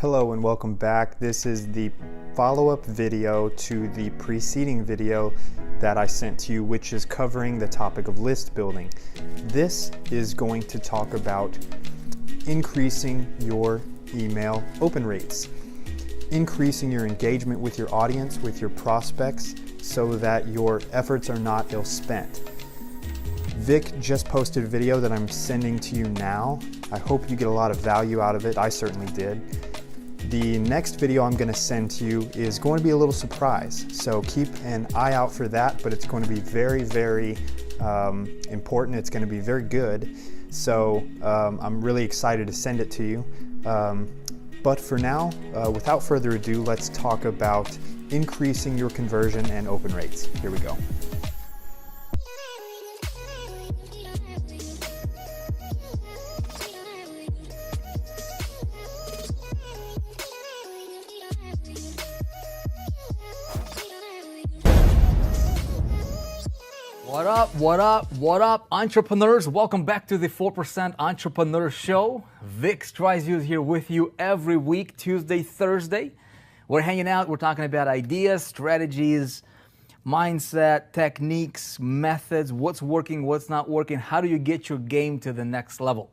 Hello and welcome back. This is the follow-up video to the preceding video that I sent to you, which is covering the topic of list building. This is going to talk about increasing your email open rates, increasing your engagement with your audience, with your prospects, so that your efforts are not ill-spent. Vic just posted a video that I'm sending to you now. I hope you get a lot of value out of it. I certainly did. The next video I'm going to send to you is going to be a little surprise, so keep an eye out for that, but it's going to be very, very important. It's going to be very good, so I'm really excited to send it to you. But for now, without further ado, let's talk about increasing your conversion and open rates. Here we go. What up, entrepreneurs? Welcome back to the 4% Entrepreneur Show. Vic Streisand here with you every week, Tuesday, Thursday. We're hanging out, we're talking about ideas, strategies, mindset, techniques, methods, what's working, what's not working. How do you get your game to the next level,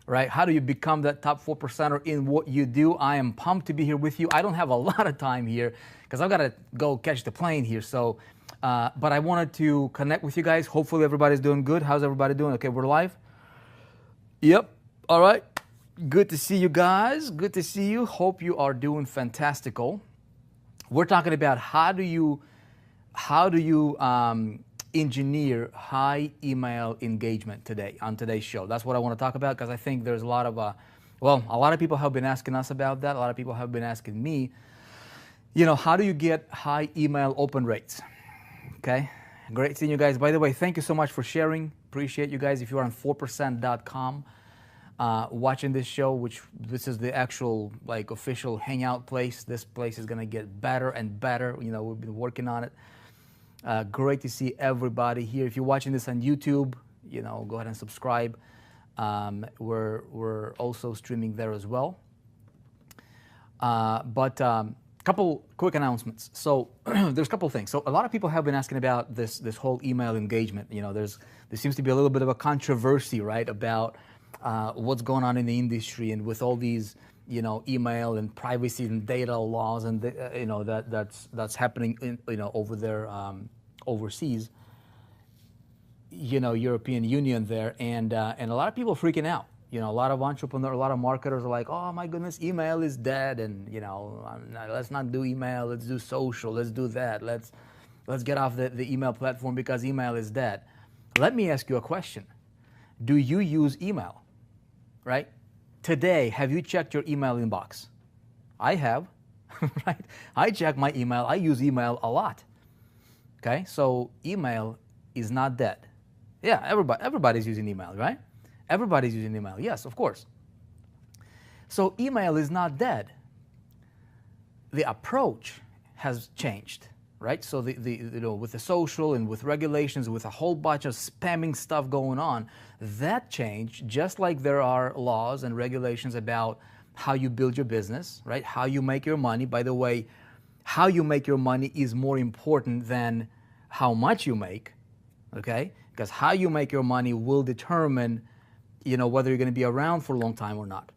right? How do you become that top 4%er in what you do? I am pumped to be here with you. I don't have a lot of time here because I've got to go catch the plane here. But I wanted to connect with you guys. Hopefully everybody's doing good. How's everybody doing? Okay, we're live? Yep. All right. Good to see you guys. Good to see you. Hope you are doing fantastical. We're talking about how do you engineer high email engagement today on today's show. That's what I want to talk about because I think there's a lot of, a lot of people have been asking us about that. A lot of people have been asking me, how do you get high email open rates? Okay, great seeing you guys. By the way, thank you so much for sharing. Appreciate you guys. If you are on 4%.com watching this show, this is the actual official hangout place. This place is gonna get better and better. We've been working on it. Great to see everybody here. If you're watching this on YouTube, go ahead and subscribe. We're also streaming there as well. Couple quick announcements. So there's a couple things. So a lot of people have been asking about this whole email engagement. There seems to be a little bit of a controversy, right, about what's going on in the industry and with all these, email and privacy and data laws and that's happening over there overseas. European Union there, and a lot of people freaking out. A lot of entrepreneurs, a lot of marketers are like, oh my goodness, email is dead, and let's not do email, let's do social, let's do that, let's get off the email platform because email is dead. Let me ask you a question. Do you use email? Right? Today, have you checked your email inbox? I have, right? I check my email, I use email a lot. Okay, so email is not dead. Yeah, everybody's using email, right? Everybody's using email. Yes, of course. So email is not dead. The approach has changed, right? So with the social and with regulations, with a whole bunch of spamming stuff going on, that changed, just like there are laws and regulations about how you build your business, right? How you make your money. By the way, how you make your money is more important than how much you make, okay? Because how you make your money will determine whether you're going to be around for a long time or not.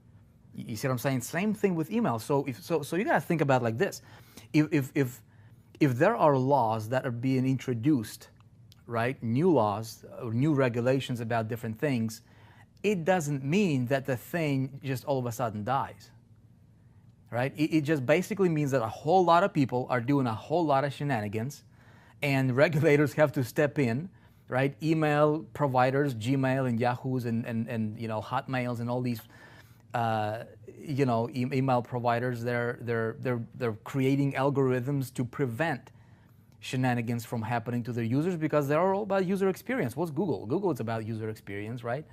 You see what I'm saying? Same thing with email. So you got to think about it like this. If there are laws that are being introduced, right, new laws or new regulations about different things, it doesn't mean that the thing just all of a sudden dies, right? It just basically means that a whole lot of people are doing a whole lot of shenanigans, and regulators have to step in. Right, email providers, Gmail and Yahoo's and Hotmails and all these, email providers. They're creating algorithms to prevent shenanigans from happening to their users because they're all about user experience. What's Google? Google is about user experience, right?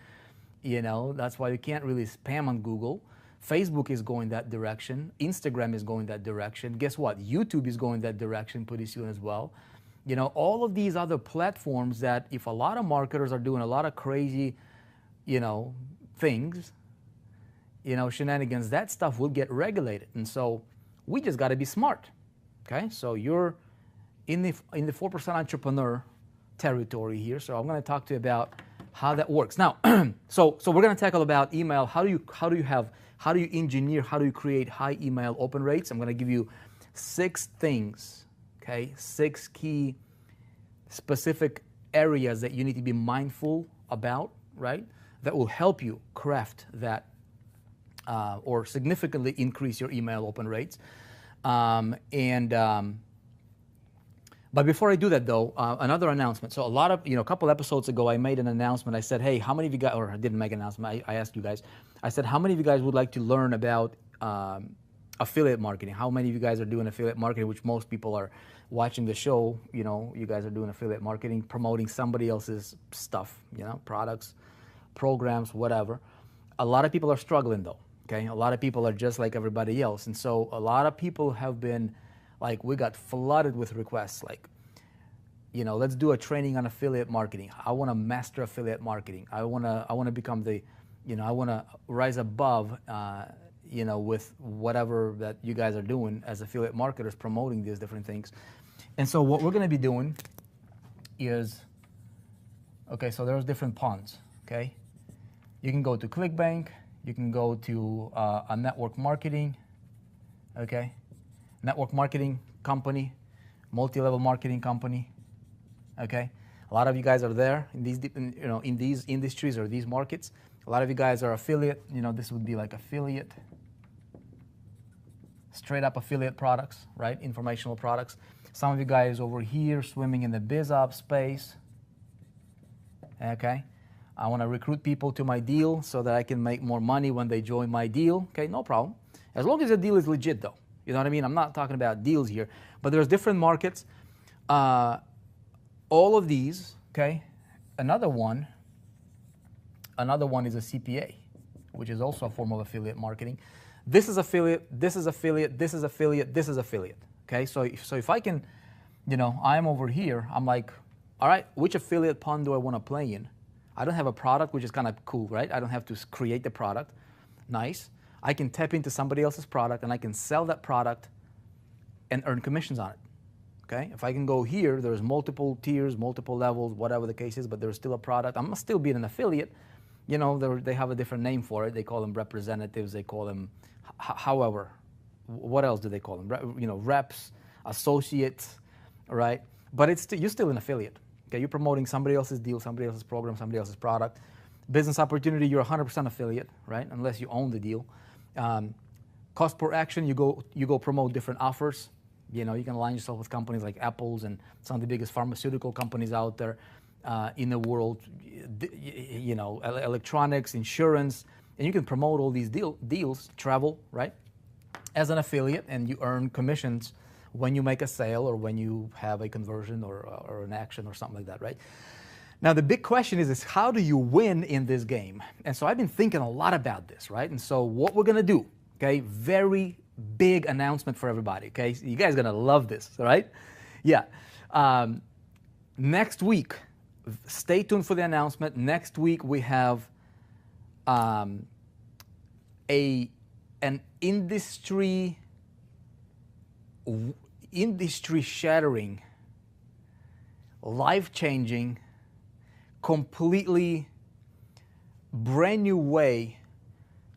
That's why you can't really spam on Google. Facebook is going that direction. Instagram is going that direction. Guess what? YouTube is going that direction pretty soon as well. All of these other platforms that if a lot of marketers are doing a lot of crazy, things, shenanigans, that stuff will get regulated. And so we just got to be smart. Okay, so you're in the 4% entrepreneur territory here. So I'm going to talk to you about how that works. Now, so we're going to tackle about email. How do you engineer, how do you create high email open rates? I'm going to give you 6 things, okay? 6 key specific areas that you need to be mindful about, right? That will help you craft that or significantly increase your email open rates. But before I do that, though, another announcement. So a couple episodes ago, I made an announcement. I said, hey, how many of you guys, or I didn't make an announcement, I asked you guys, I said, how many of you guys would like to learn about affiliate marketing? How many of you guys are doing affiliate marketing, which most people are watching the show, you guys are doing affiliate marketing, promoting somebody else's stuff, products, programs, whatever. A lot of people are struggling, though, okay? A lot of people are just like everybody else. And so a lot of people have been, we got flooded with requests like, let's do a training on affiliate marketing. I want to master affiliate marketing. I want to become I want to rise above, with whatever that you guys are doing as affiliate marketers, promoting these different things. And so what we're going to be doing is, okay, so there's different ponds, okay? You can go to ClickBank. You can go to a network marketing, okay? Network marketing company, multi-level marketing company, okay? A lot of you guys are there in these, in these industries or these markets. A lot of you guys are affiliate. This would be like affiliate, straight up affiliate products, right? Informational products. Some of you guys over here swimming in the BizOps space, okay? I want to recruit people to my deal so that I can make more money when they join my deal, okay? No problem. As long as the deal is legit, though. You know what I mean? I'm not talking about deals here, but there's different markets. All of these, okay? Another one is a CPA, which is also a form of affiliate marketing. This is affiliate, this is affiliate, this is affiliate, this is affiliate, okay? So if I can, I'm over here, I'm like, all right, which affiliate pond do I want to play in? I don't have a product, which is kind of cool, right? I don't have to create the product. Nice. I can tap into somebody else's product and I can sell that product and earn commissions on it, okay? If I can go here, there's multiple tiers, multiple levels, whatever the case is, but there's still a product. I'm still being an affiliate. They have a different name for it. They call them representatives. They call them, however, what else do they call them? Reps, associates, right? But you're still an affiliate, okay? You're promoting somebody else's deal, somebody else's program, somebody else's product. Business opportunity, you're 100% affiliate, right? Unless you own the deal. Cost per action, you go promote different offers. You can align yourself with companies like Apple's and some of the biggest pharmaceutical companies out there in the world. Electronics, insurance, and you can promote all these deals, travel, right? As an affiliate, and you earn commissions when you make a sale or when you have a conversion or an action or something like that, right? Now, the big question is how do you win in this game? And so I've been thinking a lot about this, right? And so what we're going to do, okay, very big announcement for everybody, okay? So you guys are going to love this, all right? Yeah. Next week, stay tuned for the announcement. Next week, we have an industry-shattering, life-changing, completely brand new way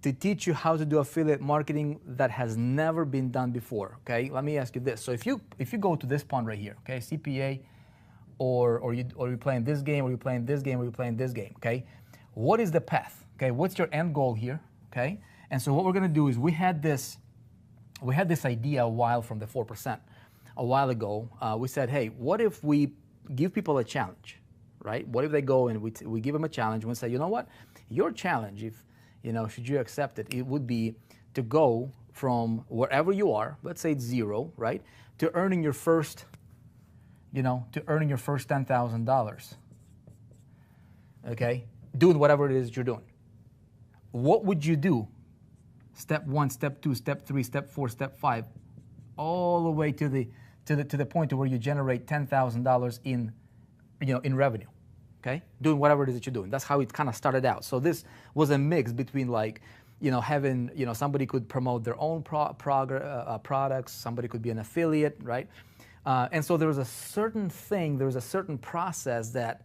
to teach you how to do affiliate marketing that has never been done before, okay? Let me ask you this. So if you go to this pond right here, okay, CPA, or you're playing this game, or you're playing this game, or you're playing this game, okay? What is the path, okay? What's your end goal here, okay? And so what we're gonna do is we had this idea a while from the 4%. A while ago, we said, hey, what if we give people a challenge? Right? What if they go and we give them a challenge and we say, you know what? Your challenge, if should you accept it, it would be to go from wherever you are, let's say it's 0, right, to earning your first, $10,000. Okay? Doing whatever it is you're doing. What would you do? Step 1, step 2, step 3, step 4, step 5, all the way to the point where you generate $10,000 in revenue. Okay, doing whatever it is that you're doing. That's how it kind of started out. So this was a mix between having, somebody could promote their own products, somebody could be an affiliate, right? And so there was a certain thing, there was a certain process that,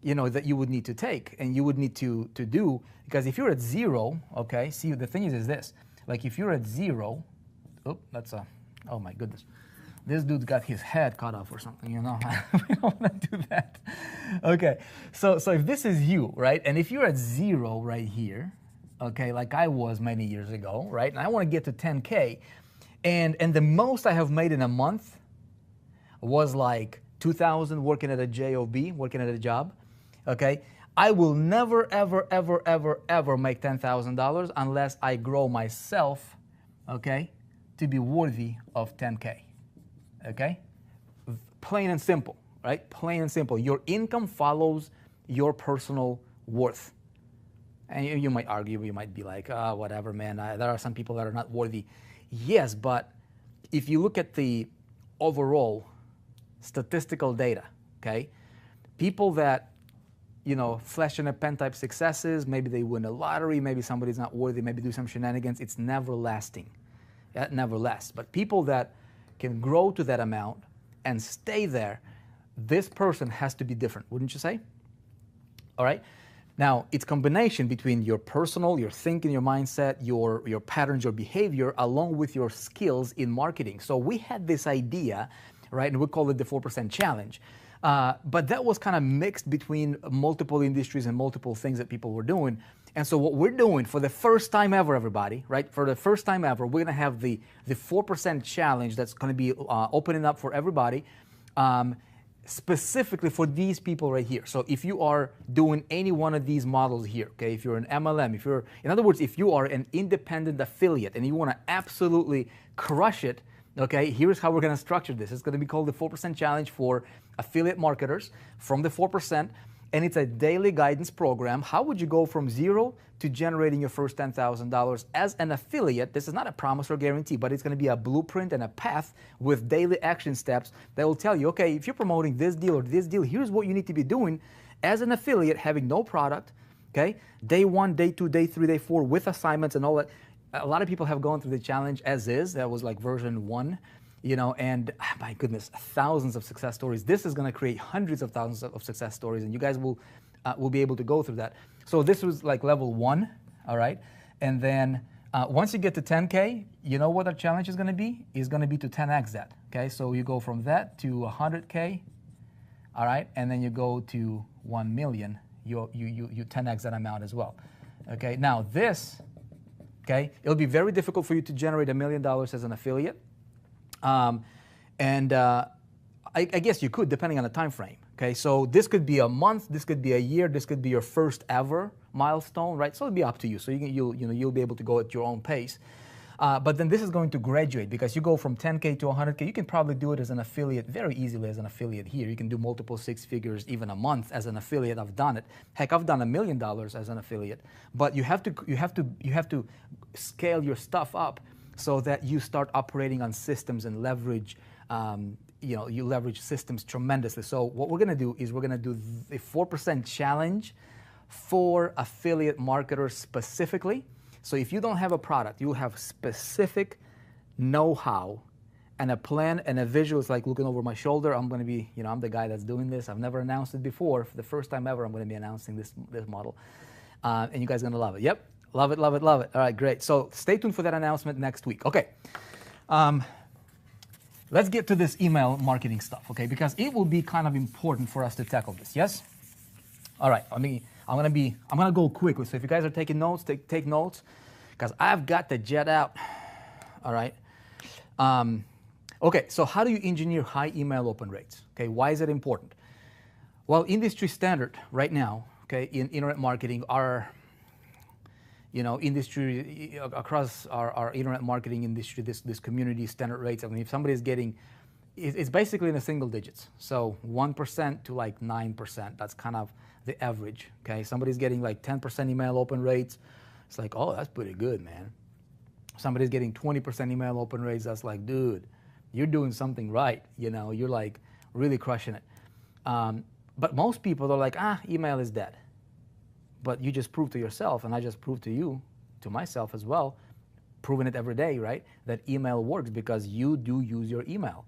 that you would need to take and you would need to do, because if you're at zero, okay, see, the thing is this, like if you're at zero, oh my goodness. This dude's got his head cut off or something, we don't want to do that. Okay, so if this is you, right, and if you're at zero right here, okay, like I was many years ago, right, and I want to get to 10K, and the most I have made in a month was like 2,000 working at a job, working at a job, okay, I will never, ever, ever, ever, ever make $10,000 unless I grow myself, okay, to be worthy of 10K. Okay? Plain and simple, right? Plain and simple. Your income follows your personal worth. And you might argue, you might be like, whatever, man, there are some people that are not worthy. Yes, but if you look at the overall statistical data, okay, people that, flesh in a pen type successes, maybe they win a lottery, maybe somebody's not worthy, maybe do some shenanigans, it's never lasting. That never lasts. But people that can grow to that amount and stay there, this person has to be different, wouldn't you say? All right. Now, it's combination between your personal, your thinking, your mindset, your patterns, your behavior, along with your skills in marketing. So we had this idea, right, and we call it the 4% challenge. But that was kind of mixed between multiple industries and multiple things that people were doing. And so what we're doing for the first time ever, everybody, right? For the first time ever, we're going to have the 4% challenge that's going to be opening up for everybody, specifically for these people right here. So if you are doing any one of these models here, okay, if you're an MLM, in other words, if you are an independent affiliate and you want to absolutely crush it, okay, here's how we're going to structure this. It's going to be called the 4% challenge for affiliate marketers from the 4%. And it's a daily guidance program. How would you go from zero to generating your first $10,000 as an affiliate? This is not a promise or guarantee, but it's going to be a blueprint and a path with daily action steps that will tell you, okay, if you're promoting this deal or this deal, here's what you need to be doing as an affiliate, having no product, okay? Day 1, day 2, day 3, day 4 with assignments and all that. A lot of people have gone through the challenge as is. That was like version 1. And my goodness, thousands of success stories. This is going to create hundreds of thousands of success stories, and you guys will be able to go through that. So this was like level 1, all right? And then once you get to 10K, you know what our challenge is going to be? It's going to be to 10x that, okay? So you go from that to 100K, all right? And then you go to 1 million. You 10x that amount as well, okay? Now this, okay, it'll be very difficult for you to generate $1 million as an affiliate. I guess you could, depending on the time frame. Okay, so this could be a month, this could be a year, this could be your first ever milestone, right? So it'll be up to you. So you'll be able to go at your own pace. But then this is going to graduate because you go from 10K to 100K. You can probably do it as an affiliate very easily as an affiliate here. You can do multiple 6 figures even a month as an affiliate. I've done it. Heck, I've done $1 million as an affiliate. But you have to scale your stuff up so that you start operating on systems and leverage. You leverage systems tremendously. So what we're going to do is we're going to do the 4% challenge for affiliate marketers specifically. So if you don't have a product, you have specific know-how and a plan and a visual. It's like looking over my shoulder. I'm going to be, I'm the guy that's doing this. I've never announced it before. For the first time ever, I'm going to be announcing this model. And you guys are going to love it. Yep. Love it, love it, love it. All right, great. So stay tuned for that announcement next week. Okay. Let's get to this email marketing stuff, okay? Because it will be kind of important for us to tackle this, yes? All right, I'm gonna go quickly. So if you guys are taking notes, take notes, because I've got to jet out. All right. Okay, so how do you engineer high email open rates? Okay, why is it important? Well, industry standard right now, okay, in internet marketing, industry across our internet marketing industry, this community standard rates. I mean, if somebody's getting, it's basically in the single digits. So 1% to like 9%. That's kind of the average. Okay, somebody's getting like 10% email open rates. It's like, oh, that's pretty good, man. Somebody's getting 20% email open rates. That's like, dude, you're doing something right. You're like really crushing it. But most people are like, email is dead. But you just proved to yourself, and I just proved to you, to myself as well, proving it every day, right? That email works because you do use your email.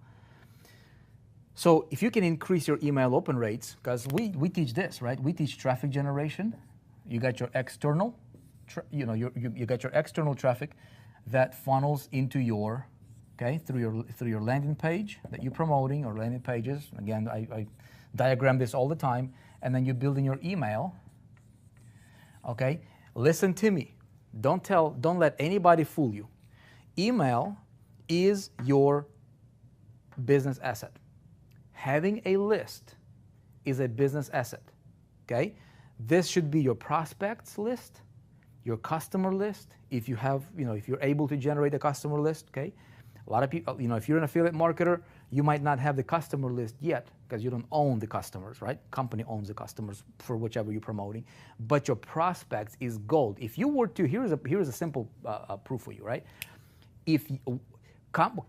So if you can increase your email open rates, because we teach this, right? We teach traffic generation. You got your external, you got your external traffic that funnels into your, okay, through your landing page that you're promoting, or landing pages. Again, I diagram this all the time. And then you're building your email. Okay, listen to me. Don't let anybody fool you. Email is your business asset. Having a list is a business asset. Okay, this should be your prospects list, your customer list. If you have, if you're able to generate a customer list, okay. A lot of people, if you're an affiliate marketer, you might not have the customer list yet because you don't own the customers, right? Company owns the customers for whichever you're promoting. But your prospects is gold. If you were to, here's a simple proof for you, right? If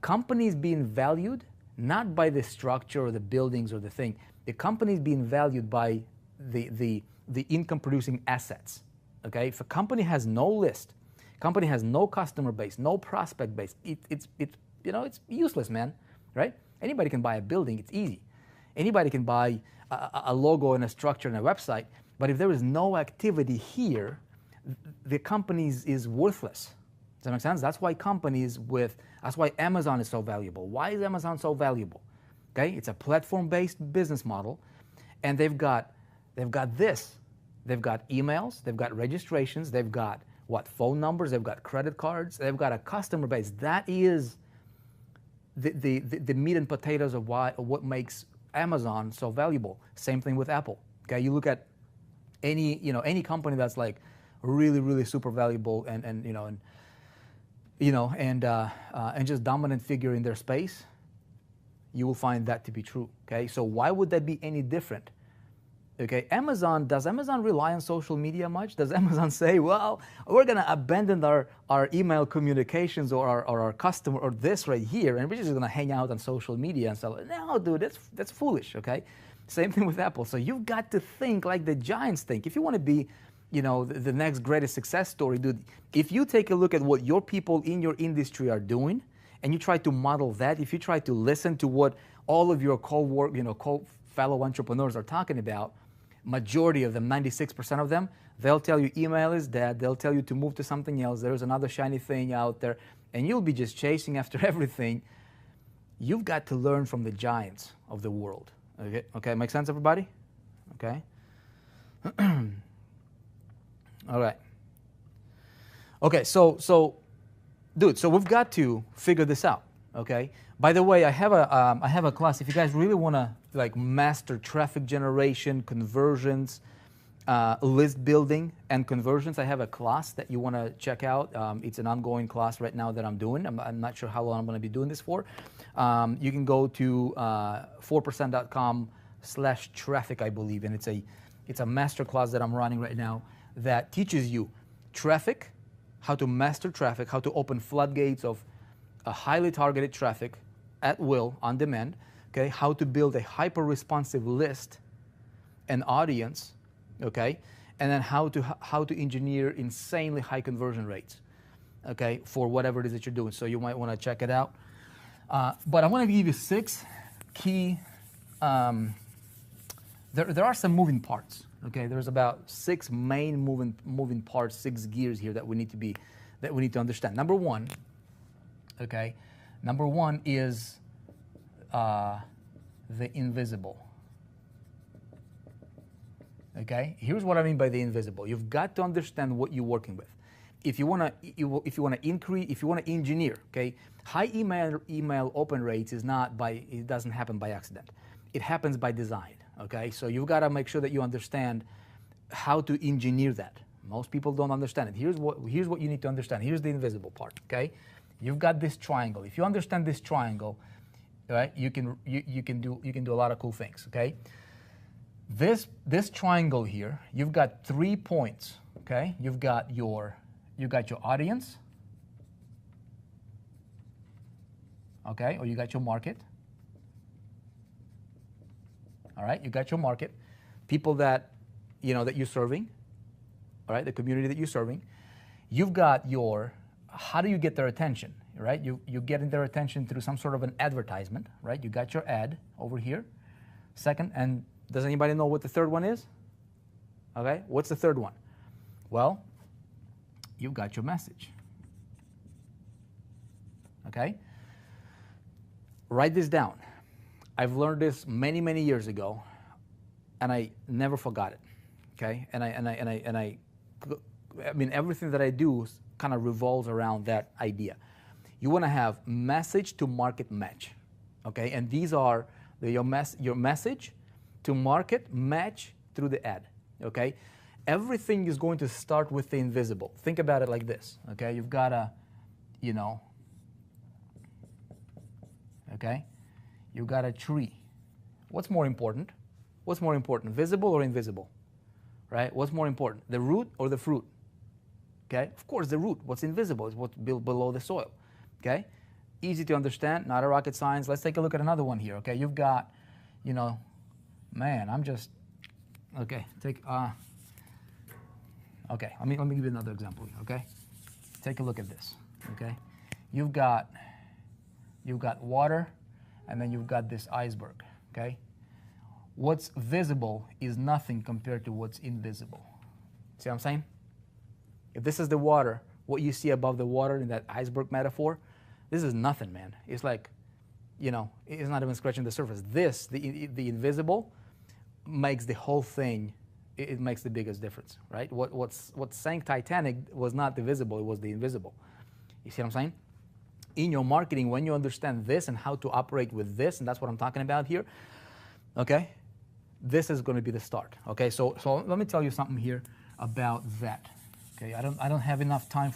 companies being valued not by the structure or the buildings or the thing, the company is being valued by the income producing assets. Okay, if a company has no list, company has no customer base, no prospect base, it's useless, man, right? Anybody can buy a building, it's easy. Anybody can buy a logo and a structure and a website, but if there is no activity here, the company is worthless. Does that make sense? That's why that's why Amazon is so valuable. Why is Amazon so valuable? Okay, it's a platform-based business model, and they've got this. They've got emails, they've got registrations, they've got phone numbers, they've got credit cards, they've got a customer base. That is the meat and potatoes of what makes Amazon so valuable. Same thing with Apple. Okay, you look at any company that's like really, really super valuable and just dominant figure in their space, you will find that to be true. Okay, so why would that be any different? Okay, does Amazon rely on social media much? Does Amazon say, well, we're going to abandon our email communications or our customer or this right here, and we're just going to hang out on social media and say, no, dude, that's foolish, okay? Same thing with Apple. So you've got to think like the giants think. If you want to be, the next greatest success story, dude, if you take a look at what your people in your industry are doing, and you try to model that, if you try to listen to what all of your fellow entrepreneurs are talking about, majority of them, 96% of them, they'll tell you email is dead. They'll tell you to move to something else. There's another shiny thing out there. And you'll be just chasing after everything. You've got to learn from the giants of the world. Okay, make sense, everybody? Okay. All right. Okay, so dude, so we've got to figure this out. Okay. By the way, I have a class. If you guys really want to master traffic generation, conversions, list building, and conversions, I have a class that you want to check out. It's an ongoing class right now that I'm doing. I'm not sure how long I'm going to be doing this for. You can go to 4percent.com/traffic, I believe, and it's a master class that I'm running right now that teaches you traffic, how to master traffic, how to open floodgates of a highly targeted traffic at will, on demand, okay, how to build a hyper-responsive list and audience, okay, and then how to engineer insanely high conversion rates, okay, for whatever it is that you're doing. So you might want to check it out. But I want to give you 6 key, there are some moving parts, okay? There's about 6 main moving parts, 6 gears here that we need to understand. Number one is the invisible. Okay, here's what I mean by the invisible. You've got to understand what you're working with. If you want to engineer, okay, high email open rates it doesn't happen by accident. It happens by design. Okay, so you've got to make sure that you understand how to engineer that. Most people don't understand it. Here's what you need to understand. Here's the invisible part. Okay, you've got this triangle. If you understand this triangle, right, you can do a lot of cool things. Okay, this triangle here, you've got 3 points. Okay, you've got your audience. Okay, or you got your market. All right, you got your market, people that you're serving. All right, the community that you're serving. you've got your, how do you get their attention, right? You're getting their attention through some sort of an advertisement, right? You got your ad over here. Second, and does anybody know what the third one is? Okay, what's the third one? Well, you've got your message. Okay? Write this down. I've learned this many, many years ago, and I never forgot it. Okay? I mean, everything that I do kind of revolves around that idea. You want to have message to market match. Okay? And these are your message to market match through the ad. Okay? Everything is going to start with the invisible. Think about it like this. Okay? You've got a, okay? You got a tree. What's more important? What's more important, visible or invisible? Right? What's more important, the root or the fruit? Okay? Of course, the root. What's invisible is what's below the soil. Okay? Easy to understand, not a rocket science. Let's take a look at another one here. Okay? You've got, man, I'm just, okay, okay, let me give you another example here, okay? Take a look at this, okay? You've got water, and then you've got this iceberg, okay? What's visible is nothing compared to what's invisible. See what I'm saying? If this is the water, what you see above the water in that iceberg metaphor, this is nothing, man. It's like, it's not even scratching the surface. This, the invisible, makes the whole thing, it makes the biggest difference, right? What sank Titanic was not the visible, it was the invisible. You see what I'm saying? In your marketing, when you understand this and how to operate with this, and that's what I'm talking about here, okay? This is going to be the start, okay? So let me tell you something here about that, okay? I don't have enough time,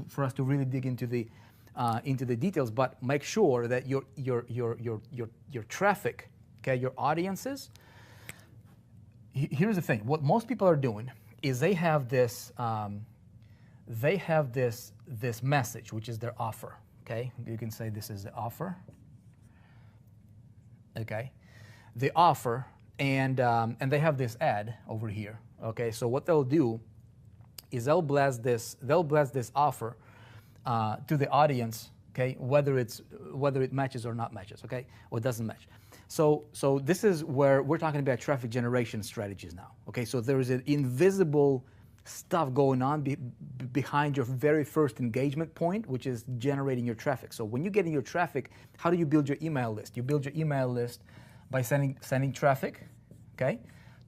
for us to really dig into the details, but make sure that your traffic, okay, your audiences. Here's the thing. What most people are doing is they have this message, which is their offer. Okay, you can say this is the offer. Okay, the offer, and they have this ad over here. Okay, so what they'll do is they'll blast this offer to the audience. Okay, whether it matches or not matches. Okay, or doesn't match. So this is where we're talking about traffic generation strategies now. Okay, so there is an invisible stuff going on behind your very first engagement point, which is generating your traffic. So when you're getting your traffic, how do you build your email list? You build your email list by sending traffic, okay,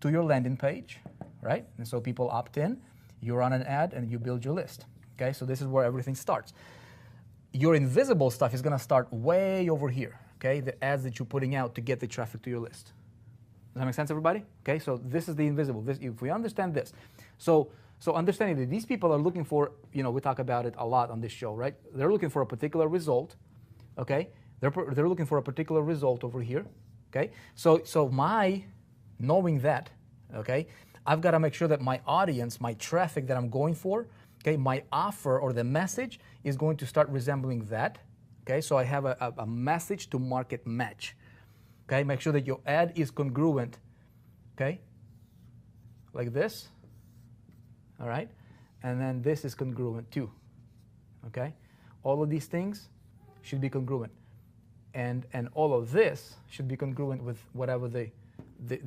to your landing page, right? And so people opt in, you run an ad, and you build your list. Okay, so this is where everything starts. Your invisible stuff is going to start way over here. Okay, the ads that you're putting out to get the traffic to your list. Does that make sense, everybody? Okay, so this is the invisible. If we understand this, so understanding that these people are looking for, we talk about it a lot on this show, right? They're looking for a particular result. Okay, they're looking for a particular result over here. Okay, so my knowing that, okay, I've got to make sure that my audience, my traffic that I'm going for, okay, my offer or the message is going to start resembling that. Okay, so I have a message to market match. Okay, make sure that your ad is congruent. Okay, like this. All right, and then this is congruent too. Okay, all of these things should be congruent, and all of this should be congruent with whatever the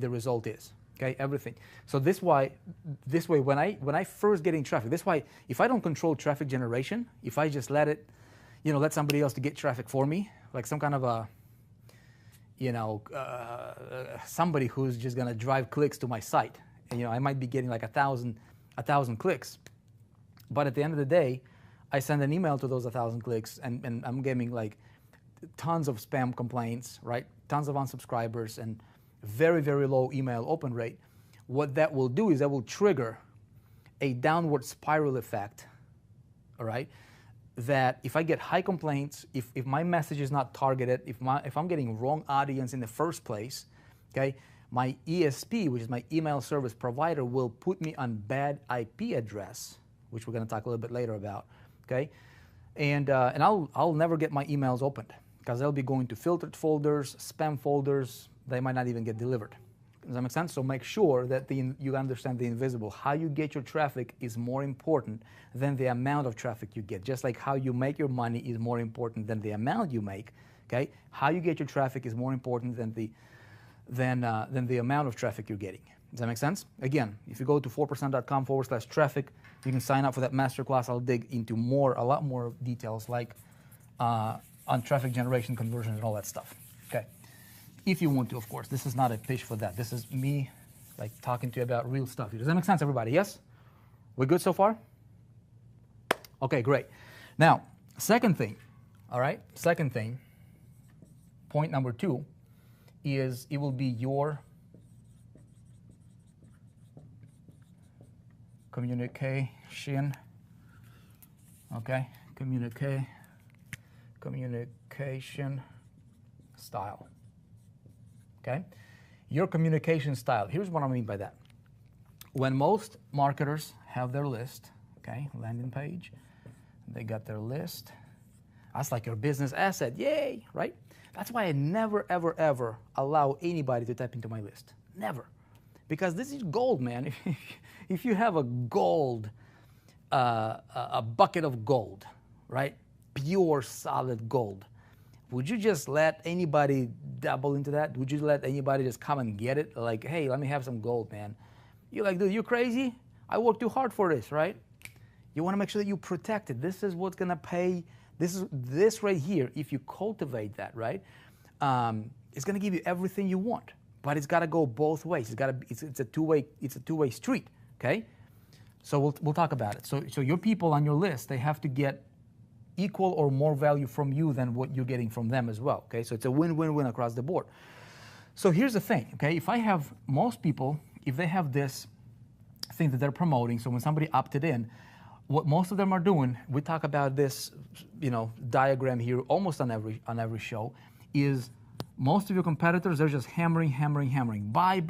result is. Okay, everything. So this way, when I first get in traffic, this why if I don't control traffic generation, if I just let it, let somebody else to get traffic for me, like some kind of a, somebody who's just gonna drive clicks to my site, and I might be getting like 1,000 clicks, but at the end of the day, I send an email to those 1,000 clicks, and I'm getting like tons of spam complaints, right? Tons of unsubscribers, and very, very low email open rate. What that will do is that will trigger a downward spiral effect, all right? That if I get high complaints, if my message is not targeted, if I'm getting wrong audience in the first place, okay, my ESP, which is my email service provider, will put me on bad IP address, which we're going to talk a little bit later about, okay? And I'll never get my emails opened because they'll be going to filtered folders, spam folders. They might not even get delivered, Does that make sense? So make sure that you understand the invisible. How you get your traffic is more important than the amount of traffic you get. Just like how you make your money is more important than the amount you make. Okay? How you get your traffic is more important than the amount of traffic you're getting. Does that make sense? Again, if you go to 4percent.com/traffic, you can sign up for that masterclass. I'll dig into a lot more details like on traffic generation, conversions, and all that stuff. Okay. If you want to, of course. This is not a pitch for that. This is me like talking to you about real stuff. Does that make sense, everybody? Yes? We're good so far? Okay, great. Now, second thing, all right? Second thing, point number 2, is it will be your communication, okay? Communication style. Okay? Your communication style. Here's what I mean by that. When most marketers have their list, okay, landing page, they got their list. That's like your business asset. Yay, right? That's why I never, ever, ever allow anybody to tap into my list. Never. Because this is gold, man. If you have a gold, a bucket of gold, right? Pure, solid gold. Would you just let anybody dabble into that? Would you let anybody just come and get it? Like, hey, let me have some gold, man. You're like, dude, you crazy? I worked too hard for this, right? You want to make sure that you protect it. This is what's going to pay. This right here, if you cultivate that, right, it's going to give you everything you want. But it's got to go both ways. It's a two-way street, okay? So we'll talk about it. So your people on your list, they have to get equal or more value from you than what you're getting from them as well, okay? So it's a win-win-win across the board. So here's the thing, okay? If I have most people, if they have this thing that they're promoting, so when somebody opted in, what most of them are doing, we talk about this, diagram here almost on every show, is most of your competitors, they're just hammering. Buy,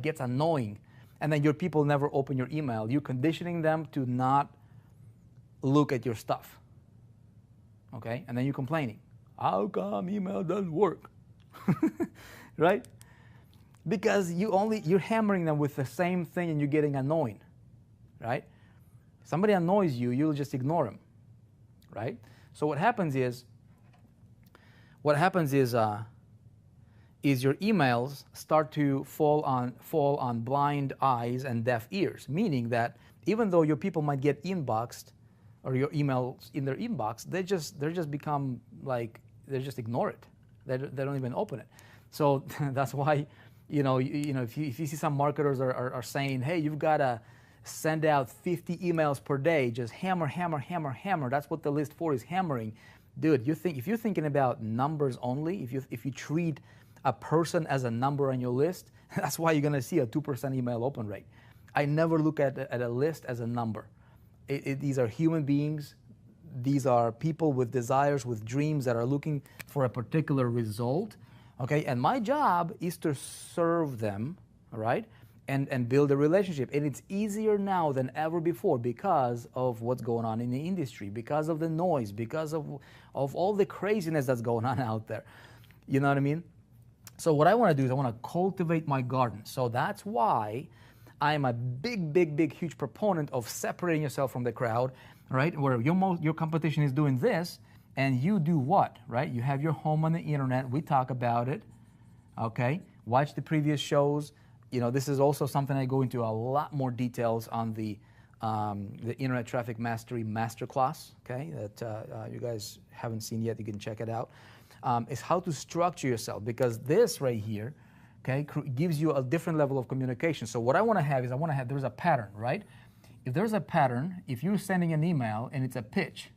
gets annoying. And then your people never open your email. You're conditioning them to not look at your stuff, okay? And then you're complaining. How come email doesn't work? Right? Because you're hammering them with the same thing and you're getting annoying, right? Somebody annoys you, you'll just ignore them, right? So what happens is your emails start to fall on blind eyes and deaf ears, meaning that even though your people might get inboxed or your emails in their inbox, they just become like, they just ignore it. They don't even open it. So that's why, if you see some marketers are saying, hey, you've got to send out 50 emails per day, just hammer. That's what the list for is, hammering. Dude, if you're thinking about numbers only, if you treat a person as a number on your list, that's why you're going to see a 2% email open rate. I never look at a list as a number. These are human beings. These are people with desires, with dreams that are looking for a particular result. Okay, and my job is to serve them, all right, and build a relationship. And it's easier now than ever before because of what's going on in the industry, because of the noise, because of all the craziness that's going on out there. You know what I mean? So what I want to do is I want to cultivate my garden. So that's why I'm a big, huge proponent of separating yourself from the crowd, right? Where your competition is doing this, and you do what, right? You have your home on the internet. We talk about it, okay? Watch the previous shows. This is also something I go into a lot more details on the Internet Traffic Mastery Masterclass, okay? That you guys haven't seen yet. You can check it out. Is how to structure yourself, because this right here, okay, gives you a different level of communication. So what I want to have is there's a pattern, right? If there's a pattern, if you're sending an email and it's a pitch,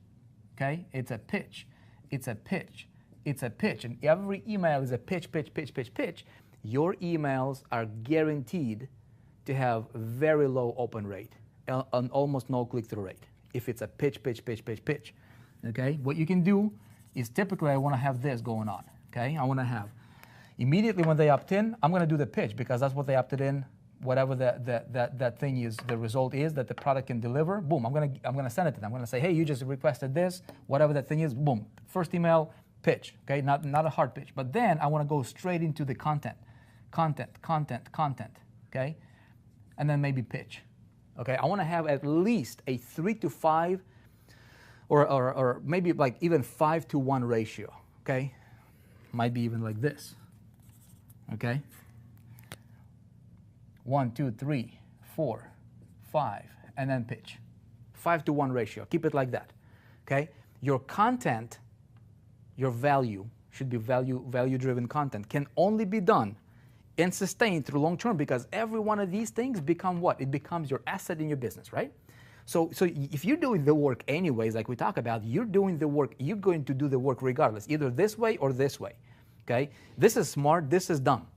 okay, it's a pitch, and every email is a pitch, your emails are guaranteed to have very low open rate and almost no click-through rate if it's a pitch. Okay, what you can do is typically I want to have this going on. Okay, I want to have immediately when they opt in, I'm going to do the pitch because that's what they opted in. Whatever that thing is, the result is that the product can deliver. Boom! I'm gonna send it to them. I'm gonna say, hey, you just requested this. Whatever that thing is, boom! First email, pitch. Okay, not a hard pitch. But then I want to go straight into the content. content, okay? And then maybe pitch, okay? I want to have at least a 3 to 5 or maybe like even 5 to 1 ratio, okay? Might be even like this, okay? 1, 2, 3, 4, 5, and then pitch. 5 to 1 ratio. Keep it like that, okay? Your content, your value, should be value-driven content, can only be done and sustained through long term because every one of these things become what? It becomes your asset in your business, right? So if you're doing the work anyways, like we talk about, you're doing the work, you're going to do the work regardless, either this way or this way, okay? This is smart, this is dumb.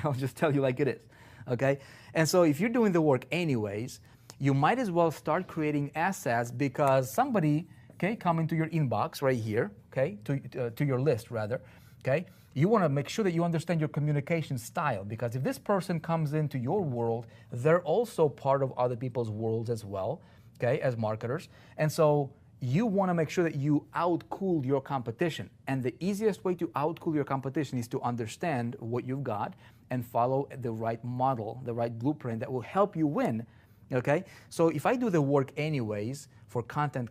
I'll just tell you like it is, okay? And so if you're doing the work anyways, you might as well start creating assets because somebody, okay, come into your inbox right here, okay, to your list rather, okay? You want to make sure that you understand your communication style because if this person comes into your world, they're also part of other people's worlds as well, okay, as marketers. And so you want to make sure that you outcool your competition. And the easiest way to outcool your competition is to understand what you've got and follow the right model, the right blueprint that will help you win. Okay, so if I do the work anyways for content,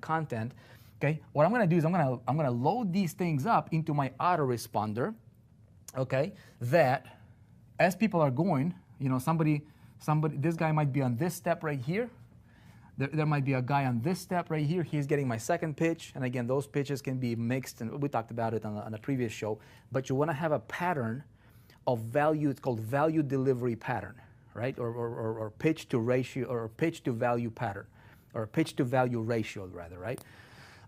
okay, what I'm going to do is I'm going to load these things up into my autoresponder. Okay, that as people are going, you know, somebody, this guy might be on this step right here. There might be a guy on this step right here. He's getting my second pitch, and again, those pitches can be mixed, and we talked about it on a previous show. But you want to have a pattern of value. It's called value delivery pattern. Right, or pitch to ratio, or pitch to value pattern, or pitch to value ratio rather, right?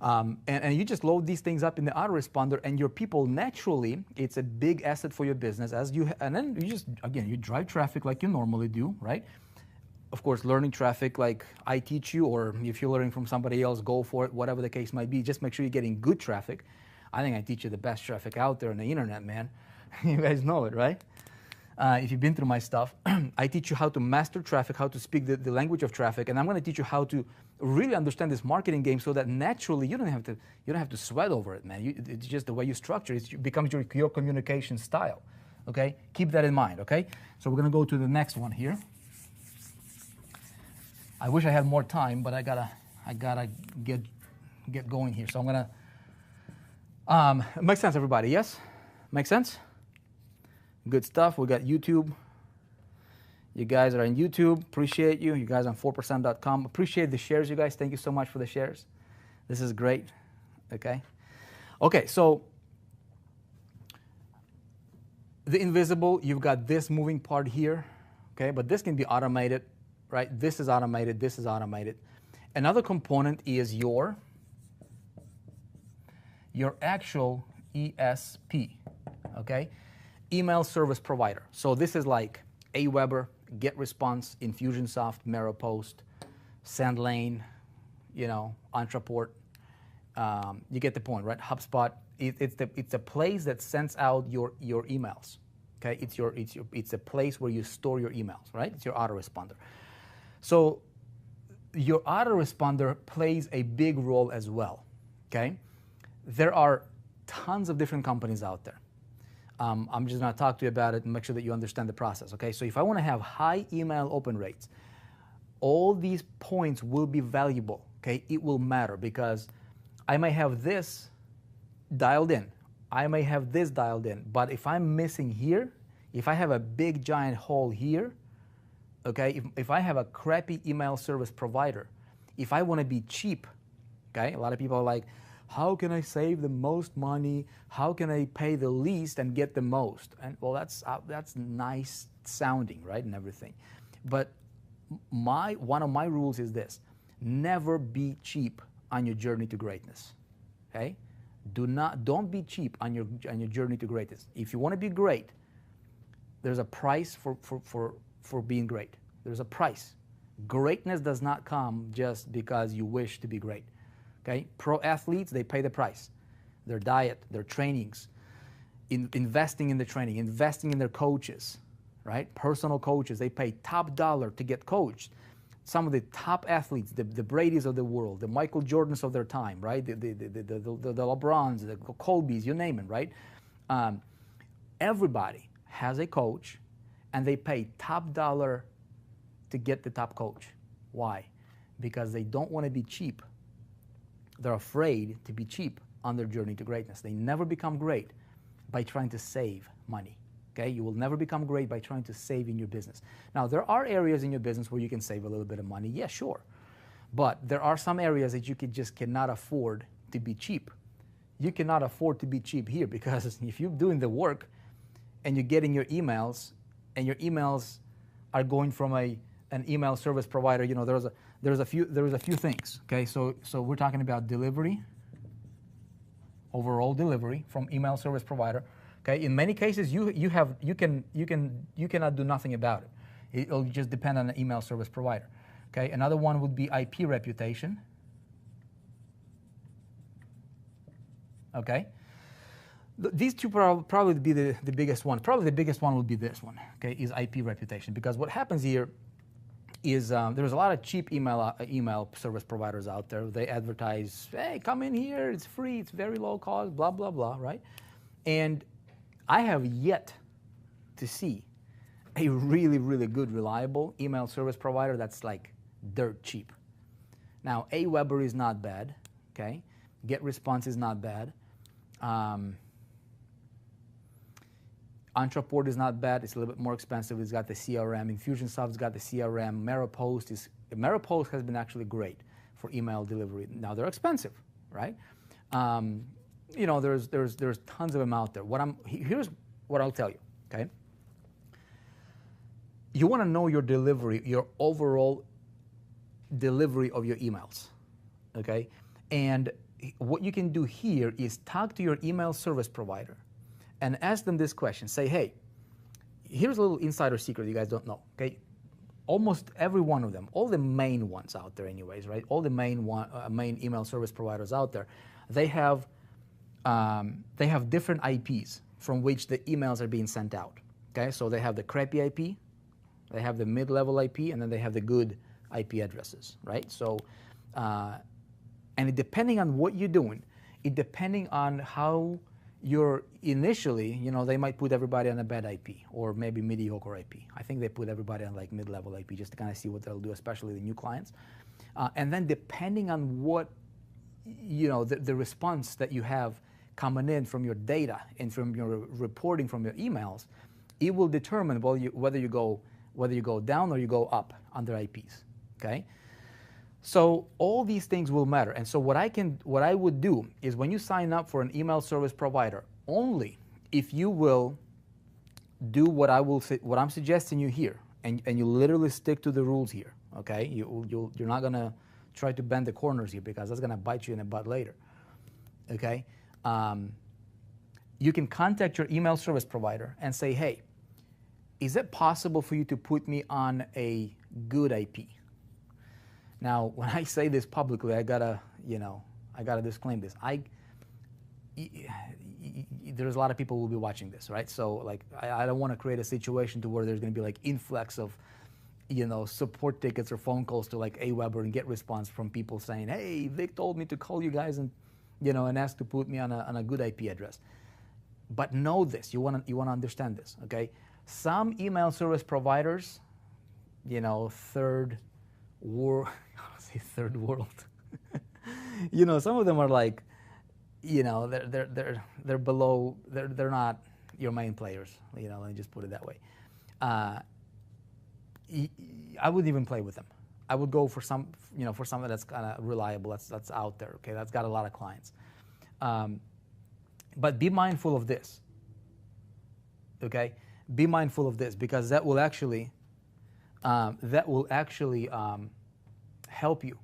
And you just load these things up in the autoresponder, and your people naturally, it's a big asset for your business. And then you just again you drive traffic like you normally do, right? Of course, learning traffic like I teach you, or if you're learning from somebody else, go for it. Whatever the case might be, just make sure you're getting good traffic. I think I teach you the best traffic out there on the internet, man. You guys know it, right? If you've been through my stuff, I teach you how to master traffic, how to speak the language of traffic, and I'm going to teach you how to really understand this marketing game so that naturally you don't have to sweat over it, man. It's just the way you structure it. It becomes your communication style. Okay, keep that in mind. Okay, so we're going to go to the next one here. I wish I had more time, but I gotta get going here. So I'm gonna. Makes sense, everybody? Yes, makes sense. Good stuff. We got YouTube. You guys are on YouTube. Appreciate you. You guys on 4percent.com. Appreciate the shares, you guys. Thank you so much for the shares. This is great. Okay. Okay, so the invisible, you've got this moving part here. Okay, but this can be automated, right? This is automated. This is automated. Another component is your actual ESP. Okay. Email service provider. So this is like Aweber, GetResponse, Infusionsoft, Meropost, SendLane, you know, Entreport. You get the point, right? HubSpot. It's a place that sends out your emails. Okay, it's a place where you store your emails, right? It's your autoresponder. So your autoresponder plays a big role as well. Okay, there are tons of different companies out there. I'm just going to talk to you about it and make sure that you understand the process, okay? So if I want to have high email open rates, all these points will be valuable, okay? It will matter because I may have this dialed in. I may have this dialed in. But if I'm missing here, if I have a big giant hole here, okay, if I have a crappy email service provider, if I want to be cheap, okay? A lot of people are like, how can I save the most money? How can I pay the least and get the most? And well, that's nice sounding, right, and everything. But one of my rules is this: never be cheap on your journey to greatness. Okay? Don't be cheap on your journey to greatness. If you want to be great, there's a price for being great. There's a price. Greatness does not come just because you wish to be great. Okay, pro athletes, they pay the price. Their diet, their trainings, investing in the training, investing in their coaches, right? Personal coaches, they pay top dollar to get coached. Some of the top athletes, the Bradys of the world, the Michael Jordans of their time, right? The LeBrons, the Colbys, you name it, right? Everybody has a coach, and they pay top dollar to get the top coach. Why? Because they don't want to be cheap. They're afraid to be cheap on their journey to greatness. They never become great by trying to save money. Okay? You will never become great by trying to save in your business. Now, there are areas in your business where you can save a little bit of money. Yeah, sure. But there are some areas that you just cannot afford to be cheap. You cannot afford to be cheap here, because if you're doing the work and you're getting your emails, and your emails are going from an email service provider, you know, there's a few things. Okay, so we're talking about delivery, overall delivery from email service provider. Okay, in many cases you cannot do nothing about it. It'll just depend on the email service provider. Okay, another one would be IP reputation. Okay, these two probably be the biggest one. Probably the biggest one would be this one. Okay, is IP reputation, because what happens here is there's a lot of cheap email service providers out there. They advertise, hey, come in here, it's free, it's very low cost, blah blah blah, right? And I have yet to see a really, really good, reliable email service provider that's like dirt cheap. Now, Aweber is not bad, okay? GetResponse is not bad. Entreport is not bad. It's a little bit more expensive. It's got the CRM. Infusionsoft's got the CRM. Merapost has been actually great for email delivery. Now, they're expensive, right? You know, there's tons of them out there. Here's what I'll tell you, okay? You want to know your delivery, your overall delivery of your emails, okay? And what you can do here is talk to your email service provider and ask them this question. Say, hey, here's a little insider secret you guys don't know, okay? Almost every one of them, all the main ones out there anyways, right? All the main email service providers out there, they have different IPs from which the emails are being sent out, okay? So they have the crappy IP, they have the mid-level IP, and then they have the good IP addresses, right? So, and depending on what you're doing, depending on how you're initially, you know, they might put everybody on a bad IP or maybe mediocre IP. I think they put everybody on like mid-level IP just to kind of see what they'll do, especially the new clients. And then depending on what, you know, the response that you have coming in from your data and from your reporting from your emails, it will determine whether you go down or you go up on their IPs, okay? So all these things will matter. And so what I would do is, when you sign up for an email service provider, only if you will do what I'm suggesting you here, and you literally stick to the rules here, okay? You're not gonna try to bend the corners here, because that's gonna bite you in the butt later, okay? You can contact your email service provider and say, hey, is it possible for you to put me on a good IP? Now, when I say this publicly, I gotta disclaim this. There's a lot of people who will be watching this, right? So, like, I don't want to create a situation to where there's going to be like influx of, you know, support tickets or phone calls to like Aweber and GetResponse from people saying, hey, Vic told me to call you guys and, you know, and ask to put me on a good IP address. But know this, you want to understand this, okay? Some email service providers, you know, third world. You know, some of them are like, you know, they're below. They're not your main players. You know, let me just put it that way. I wouldn't even play with them. I would go for something that's kind of reliable. That's out there. Okay, that's got a lot of clients. But be mindful of this. Okay, be mindful of this, because that will actually help you,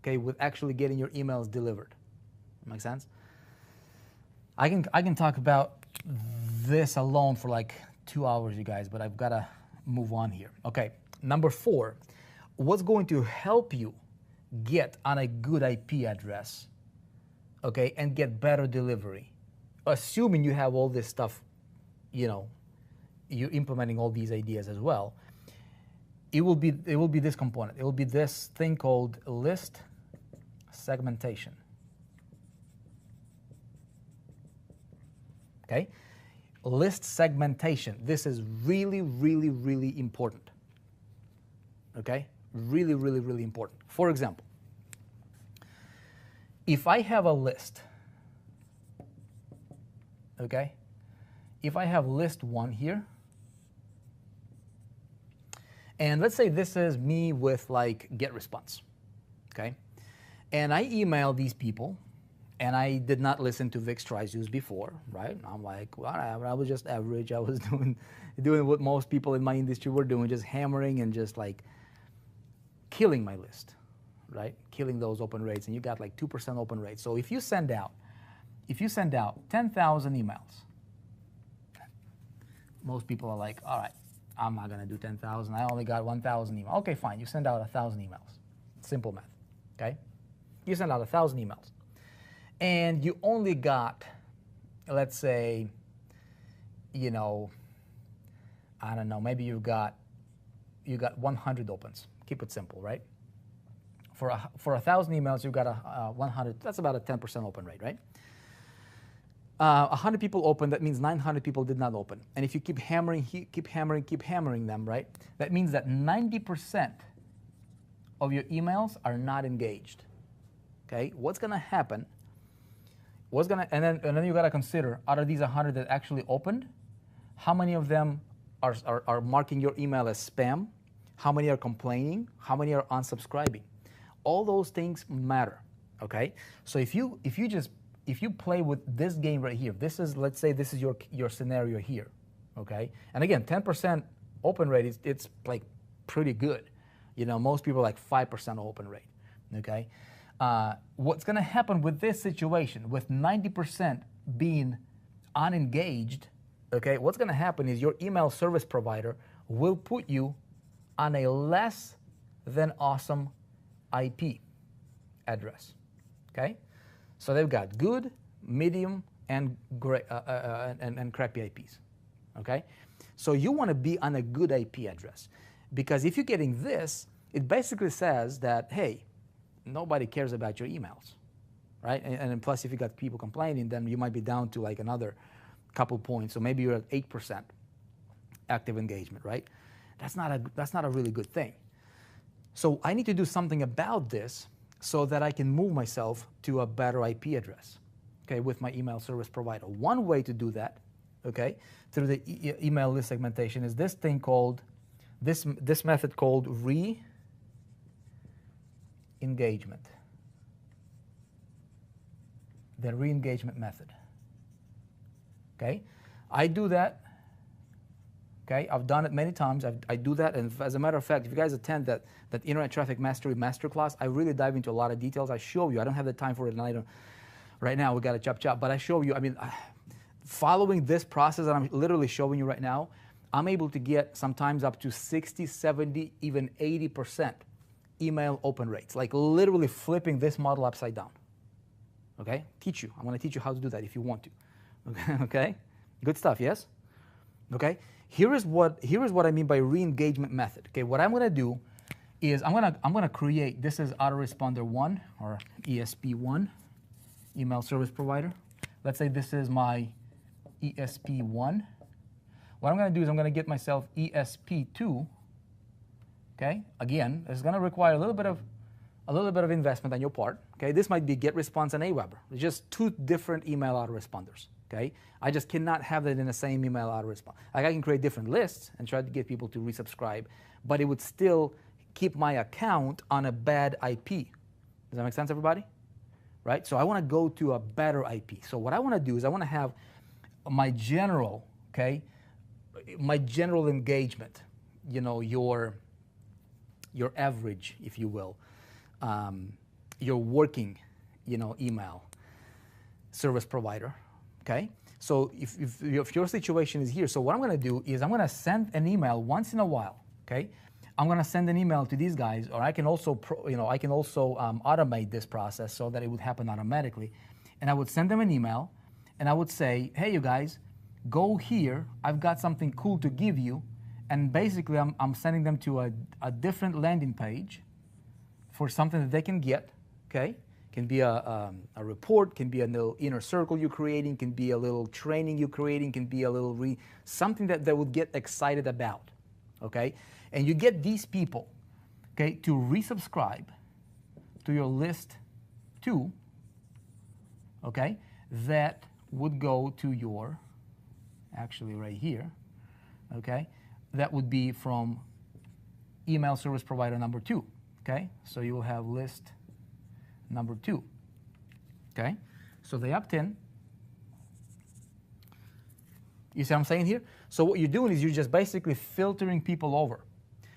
okay, with actually getting your emails delivered. Make sense? I can talk about this alone for like 2 hours, you guys, but I've got to move on here. Okay, number 4, what's going to help you get on a good IP address, okay, and get better delivery, assuming you have all this stuff, you know, you're implementing all these ideas as well. It will be this component. It will be this thing called list segmentation. Okay? list segmentation. This is really, really, really important. Okay? Really, really, really important. For example, if I have a list, okay? If I have list 1 here, and let's say this is me with like GetResponse, okay? And I email these people, and I did not listen to Vic Strizheus before, right? I'm like, well, I was just average. I was doing what most people in my industry were doing, just hammering and just like killing my list, right? Killing those open rates, and you got like 2% open rate. So if you send out 10,000 emails, most people are like, all right, I'm not gonna do 10,000. I only got 1,000 emails. Okay, fine. You send out 1,000 emails. Simple math. Okay? You send out 1,000 emails, and you only got, let's say, you know, I don't know. Maybe you got 100 opens. Keep it simple, right? For 1,000 emails, you got 100. That's about a 10% open rate, right? 100 people opened, that means 900 people did not open. And if you keep hammering them, right? That means that 90% of your emails are not engaged. Okay? What's gonna happen? And then you gotta consider, out of these 100 that actually opened, how many of them are marking your email as spam? How many are complaining? How many are unsubscribing? All those things matter. Okay? So if you play with this game right here, let's say this is your scenario here, okay? And again, 10% open rate, it's like pretty good. You know, most people are like 5% open rate, okay? What's gonna happen with this situation, with 90% being unengaged, okay? What's gonna happen is your email service provider will put you on a less than awesome IP address, okay? So they've got good, medium, and great, and crappy IPs, okay? So you want to be on a good IP address, because if you're getting this, it basically says that, hey, nobody cares about your emails, right? And plus, if you got people complaining, then you might be down to like another couple points. So maybe you're at 8% active engagement, right? That's not a really good thing. So I need to do something about this, so that I can move myself to a better IP address, okay, with my email service provider. One way to do that, okay, through the email list segmentation is this thing called, this method called re-engagement. The re-engagement method, okay? I do that, okay? I've done it many times. I do that, and as a matter of fact, if you guys attend that Internet Traffic Mastery Masterclass, I really dive into a lot of details. I show you. I don't have the time for it, and I don't. Right now, we got to chop, but I show you. I mean, following this process that I'm literally showing you right now, I'm able to get sometimes up to 60, 70, even 80% email open rates, like literally flipping this model upside down. Okay? Teach you. I'm going to teach you how to do that if you want to. Okay? Good stuff, yes? Okay? Here is what I mean by re-engagement method. Okay, what I'm going to do is I'm going to create, this is autoresponder 1 or ESP1, email service provider. Let's say this is my ESP1. What I'm going to do is I'm going to get myself ESP2. Okay, again, it's going to require a little bit of investment on your part. Okay, this might be GetResponse and Aweber. It's just 2 different email autoresponders. Okay, I just cannot have that in the same email autoresponder. Like I can create different lists and try to get people to resubscribe, but it would still keep my account on a bad IP. Does that make sense, everybody? Right? So I want to go to a better IP. So what I want to do is I want to have my general, okay, my general engagement, you know, your average, if you will, your working, you know, email service provider. Okay, so if your situation is here, so what I'm going to do is I'm going to send an email once in a while. Okay, I'm going to send an email to these guys, or I can also automate this process so that it would happen automatically, and I would send them an email, and I would say, hey, you guys, go here. I've got something cool to give you, and basically I'm sending them to a different landing page for something that they can get. Okay, Can be a report, can be a little inner circle you're creating, can be a little training you're creating, can be a little something that they would get excited about, okay? And you get these people, okay, to resubscribe to your list 2, okay, that would go to your, actually right here, okay, that would be from email service provider number 2, okay? So you will have list number 2, okay? So they opt in. You see what I'm saying here? So what you're doing is you're just basically filtering people over.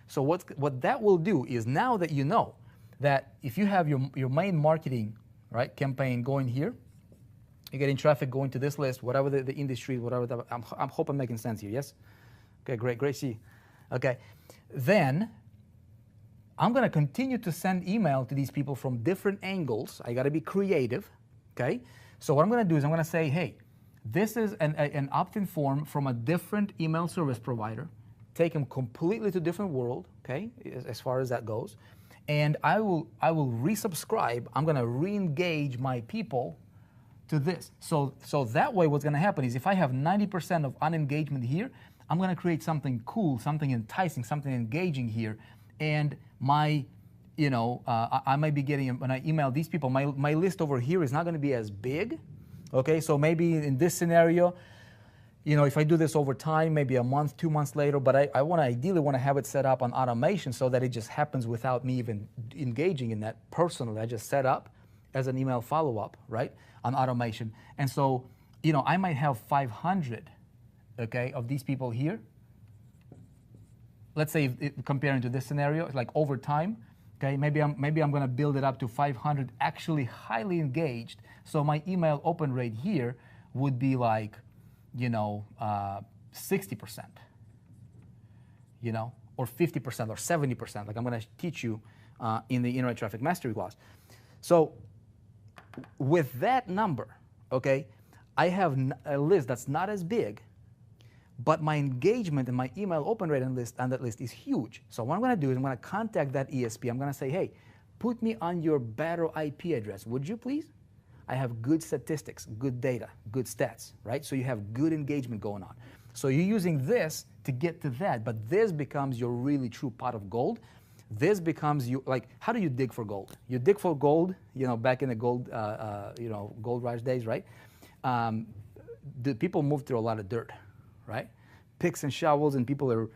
So what that will do is, now that you know that if you have your main marketing, right, campaign going here, you're getting traffic going to this list, whatever the industry, whatever, I hope I'm making sense here, yes? Okay, great, see. Okay, then I'm going to continue to send email to these people from different angles. I got to be creative, okay? So what I'm going to do is I'm going to say, hey, this is an opt-in form from a different email service provider. Take them completely to a different world, okay, as far as that goes. And I will resubscribe. I'm going to re-engage my people to this. So that way what's going to happen is, if I have 90% of unengagement here, I'm going to create something cool, something enticing, something engaging here. And my, I might be getting, when I email these people, my list over here is not going to be as big, okay? So maybe in this scenario, if I do this over time, maybe a month, 2 months later, but I ideally want to have it set up on automation so that it just happens without me even engaging in that personally. I just set up as an email follow-up, right, on automation. And so, I might have 500, okay, of these people here. Let's say, comparing to this scenario, like over time, okay, maybe I'm going to build it up to 500 actually highly engaged. So my email open rate here would be like, 60%, or 50% or 70%, like I'm going to teach you in the Internet Traffic Mastery class. So with that number, okay, I have a list that's not as big, but my engagement and my email open rate on that list is huge. So what I'm going to do is I'm going to contact that ESP. I'm going to say, hey, put me on your better IP address, would you please? I have good statistics, good data, good stats, right? So you have good engagement going on. So you're using this to get to that, but this becomes your really true pot of gold. This becomes how do you dig for gold? You dig for gold, back in the gold rush days, right? The people move through a lot of dirt, right? Picks and shovels, and people are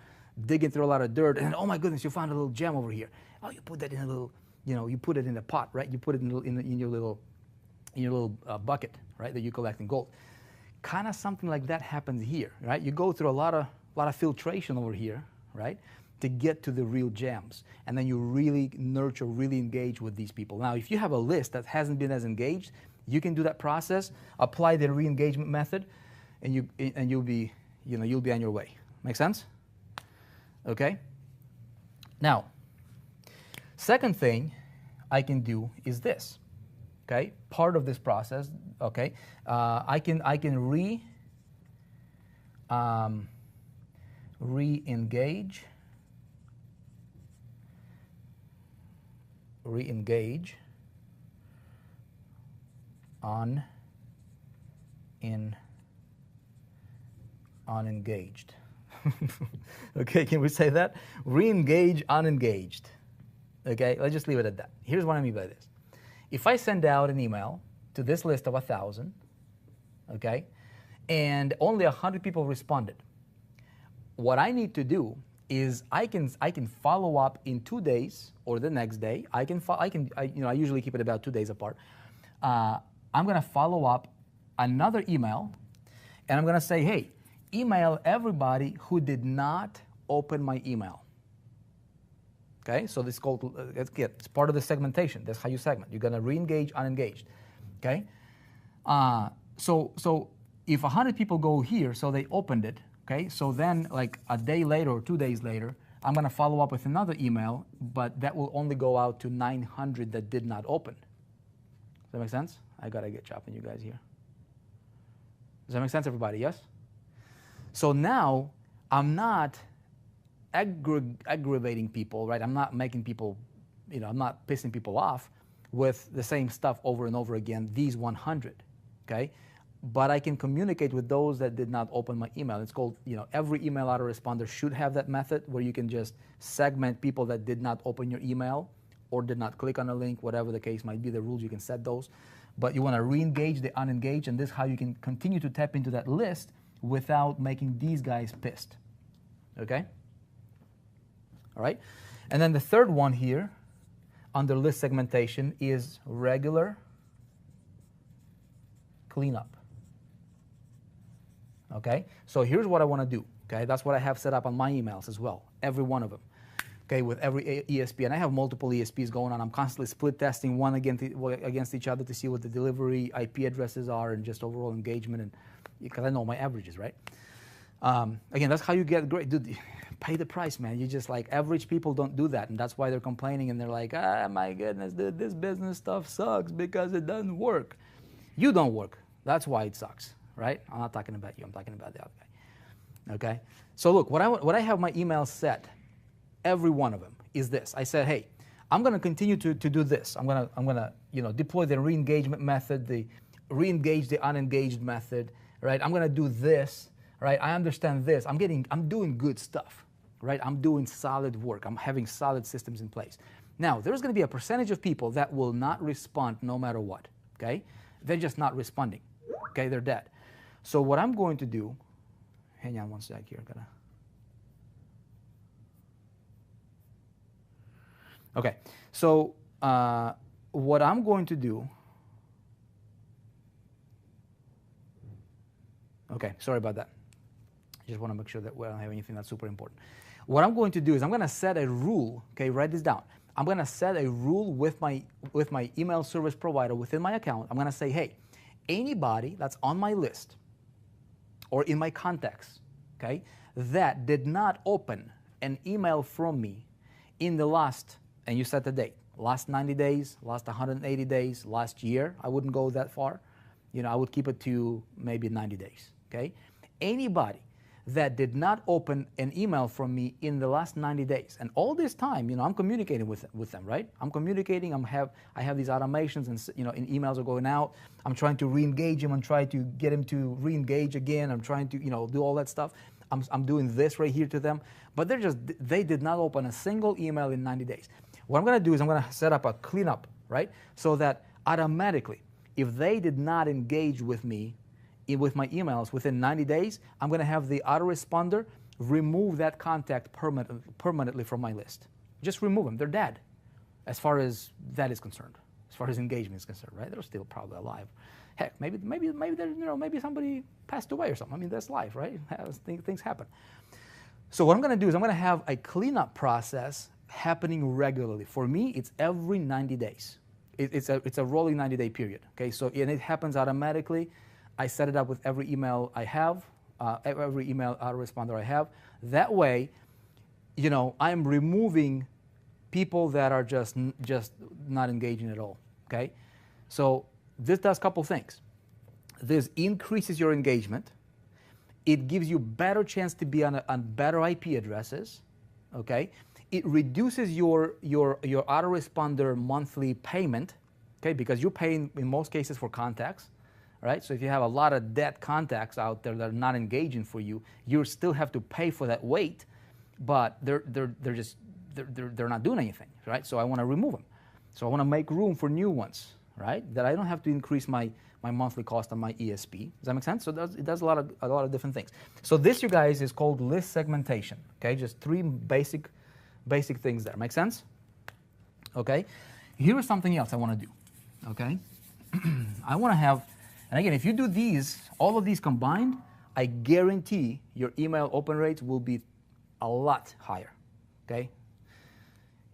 digging through a lot of dirt, and oh my goodness, you found a little gem over here. Oh, you put that in a little, you put it in a pot, right? You put it in your little bucket, right, that you collect in gold. Kind of something like that happens here, right? You go through a lot of filtration over here, right, to get to the real gems, and then you really nurture, really engage with these people. Now, if you have a list that hasn't been as engaged, you can do that process, apply the re-engagement method, and you'll be on your way. Make sense? Okay. Now, second thing I can do is this. Okay, part of this process. Okay, I can re-engage unengaged. Okay, can we say that? Re-engage unengaged. Okay, let's just leave it at that. Here's what I mean by this. If I send out an email to this list of 1,000, okay, and only 100 people responded, what I need to do is I can follow up in 2 days or the next day. I usually keep it about 2 days apart. I'm going to follow up another email, and I'm going to say, hey, email everybody who did not open my email. Okay, so this is called, it's part of the segmentation. That's how you segment. You're going to re-engage unengaged. Okay, so if 100 people go here, so they opened it. Okay, so then like a day later or 2 days later, I'm going to follow up with another email, but that will only go out to 900 that did not open. Does that make sense? I got to get chopping you guys here. Does that make sense, everybody? Yes? So now I'm not aggravating people, right? I'm not making people, I'm not pissing people off. with the same stuff over and over again, these 100, okay? But I can communicate with those that did not open my email. It's called, every email autoresponder should have that method where you can just segment people that did not open your email or did not click on a link, whatever the case might be, the rules, you can set those. But you want to re-engage the unengaged, and this is how you can continue to tap into that list without making these guys pissed, okay? All right? And then the third one here under list segmentation is regular cleanup. Okay, so here's what I want to do. Okay, that's what I have set up on my emails as well, every one of them. Okay, with every ESP, and I have multiple ESPs going on. I'm constantly split testing one against each other to see what the delivery IP addresses are and just overall engagement, and because I know my averages, right? Again, that's how you get great. Dude, pay the price, man. You just like average people don't do that, and that's why they're complaining and they're like, my goodness, dude, this business stuff sucks because it doesn't work. You don't work. That's why it sucks. Right? I'm not talking about you. I'm talking about the other guy. Okay? So look, what I have my emails set, every one of them, is this. I said, hey, I'm going to continue to do this. I'm going to deploy the re-engagement method, the re-engage the unengaged method, right? I'm going to do this, right? I understand this. I'm doing good stuff, right? I'm doing solid work. I'm having solid systems in place. Now, there's going to be a percentage of people that will not respond no matter what, okay? They're just not responding, okay? They're dead. So what I'm going to do, hang on one sec here, okay, so what I'm going to do, okay, sorry about that. I just want to make sure that we don't have anything that's super important. What I'm going to do is I'm going to set a rule, okay, write this down. I'm going to set a rule with my email service provider within my account. I'm going to say, hey, anybody that's on my list or in my contacts, okay, that did not open an email from me in the last, and you set the date, last 90 days, last 180 days, last year, I wouldn't go that far. I would keep it to maybe 90 days, okay? Anybody that did not open an email from me in the last 90 days, and all this time, I'm communicating with them, right? I'm communicating, I have these automations, and emails are going out. I'm trying to re-engage him. I'm trying to get him to re-engage again. I'm trying to, do all that stuff. I'm doing this right here to them, but they did not open a single email in 90 days. What I'm going to do is I'm going to set up a cleanup, right? So that automatically, if they did not engage with me with my emails within 90 days, I'm going to have the autoresponder remove that contact permanently from my list. Just remove them. They're dead as far as that is concerned, as far as engagement is concerned, right? They're still probably alive. Heck, maybe maybe somebody passed away or something. I mean, that's life, right? Things happen. So what I'm going to do is I'm going to have a cleanup process happening regularly. For me, it's every 90 days. It's a rolling 90-day period. Okay, so and it happens automatically. I set it up with every email I have, every email autoresponder I have. That way, I'm removing people that are just not engaging at all. Okay, so this does a couple things. This increases your engagement. It gives you better chance to be on better IP addresses. Okay, it reduces your autoresponder monthly payment. Okay, because you're paying in most cases for contacts. Right? So if you have a lot of dead contacts out there that are not engaging for you, you still have to pay for that wait, but they're not doing anything, right? So I want to remove them. So I want to make room for new ones, right? That I don't have to increase my monthly cost on my ESP. Does that make sense? So it does a lot of different things. So this, you guys, is called list segmentation. Okay, just three basic things there. Make sense? Okay. Here is something else I want to do. Okay, I want to have. And again, if you do all of these combined, I guarantee your email open rates will be a lot higher, okay?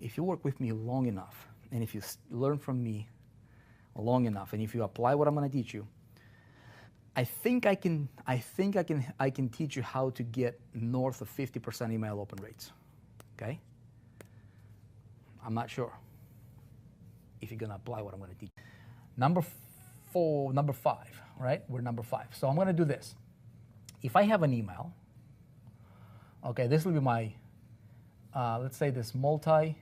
If you work with me long enough, and if you learn from me long enough, and if you apply what I'm going to teach you, I think I can teach you how to get north of 50% email open rates, okay? I'm not sure if you're going to apply what I'm going to teach. Number 5, right? We're number 5. So I'm going to do this. If I have an email, okay, this will be my, let's say this multi-channel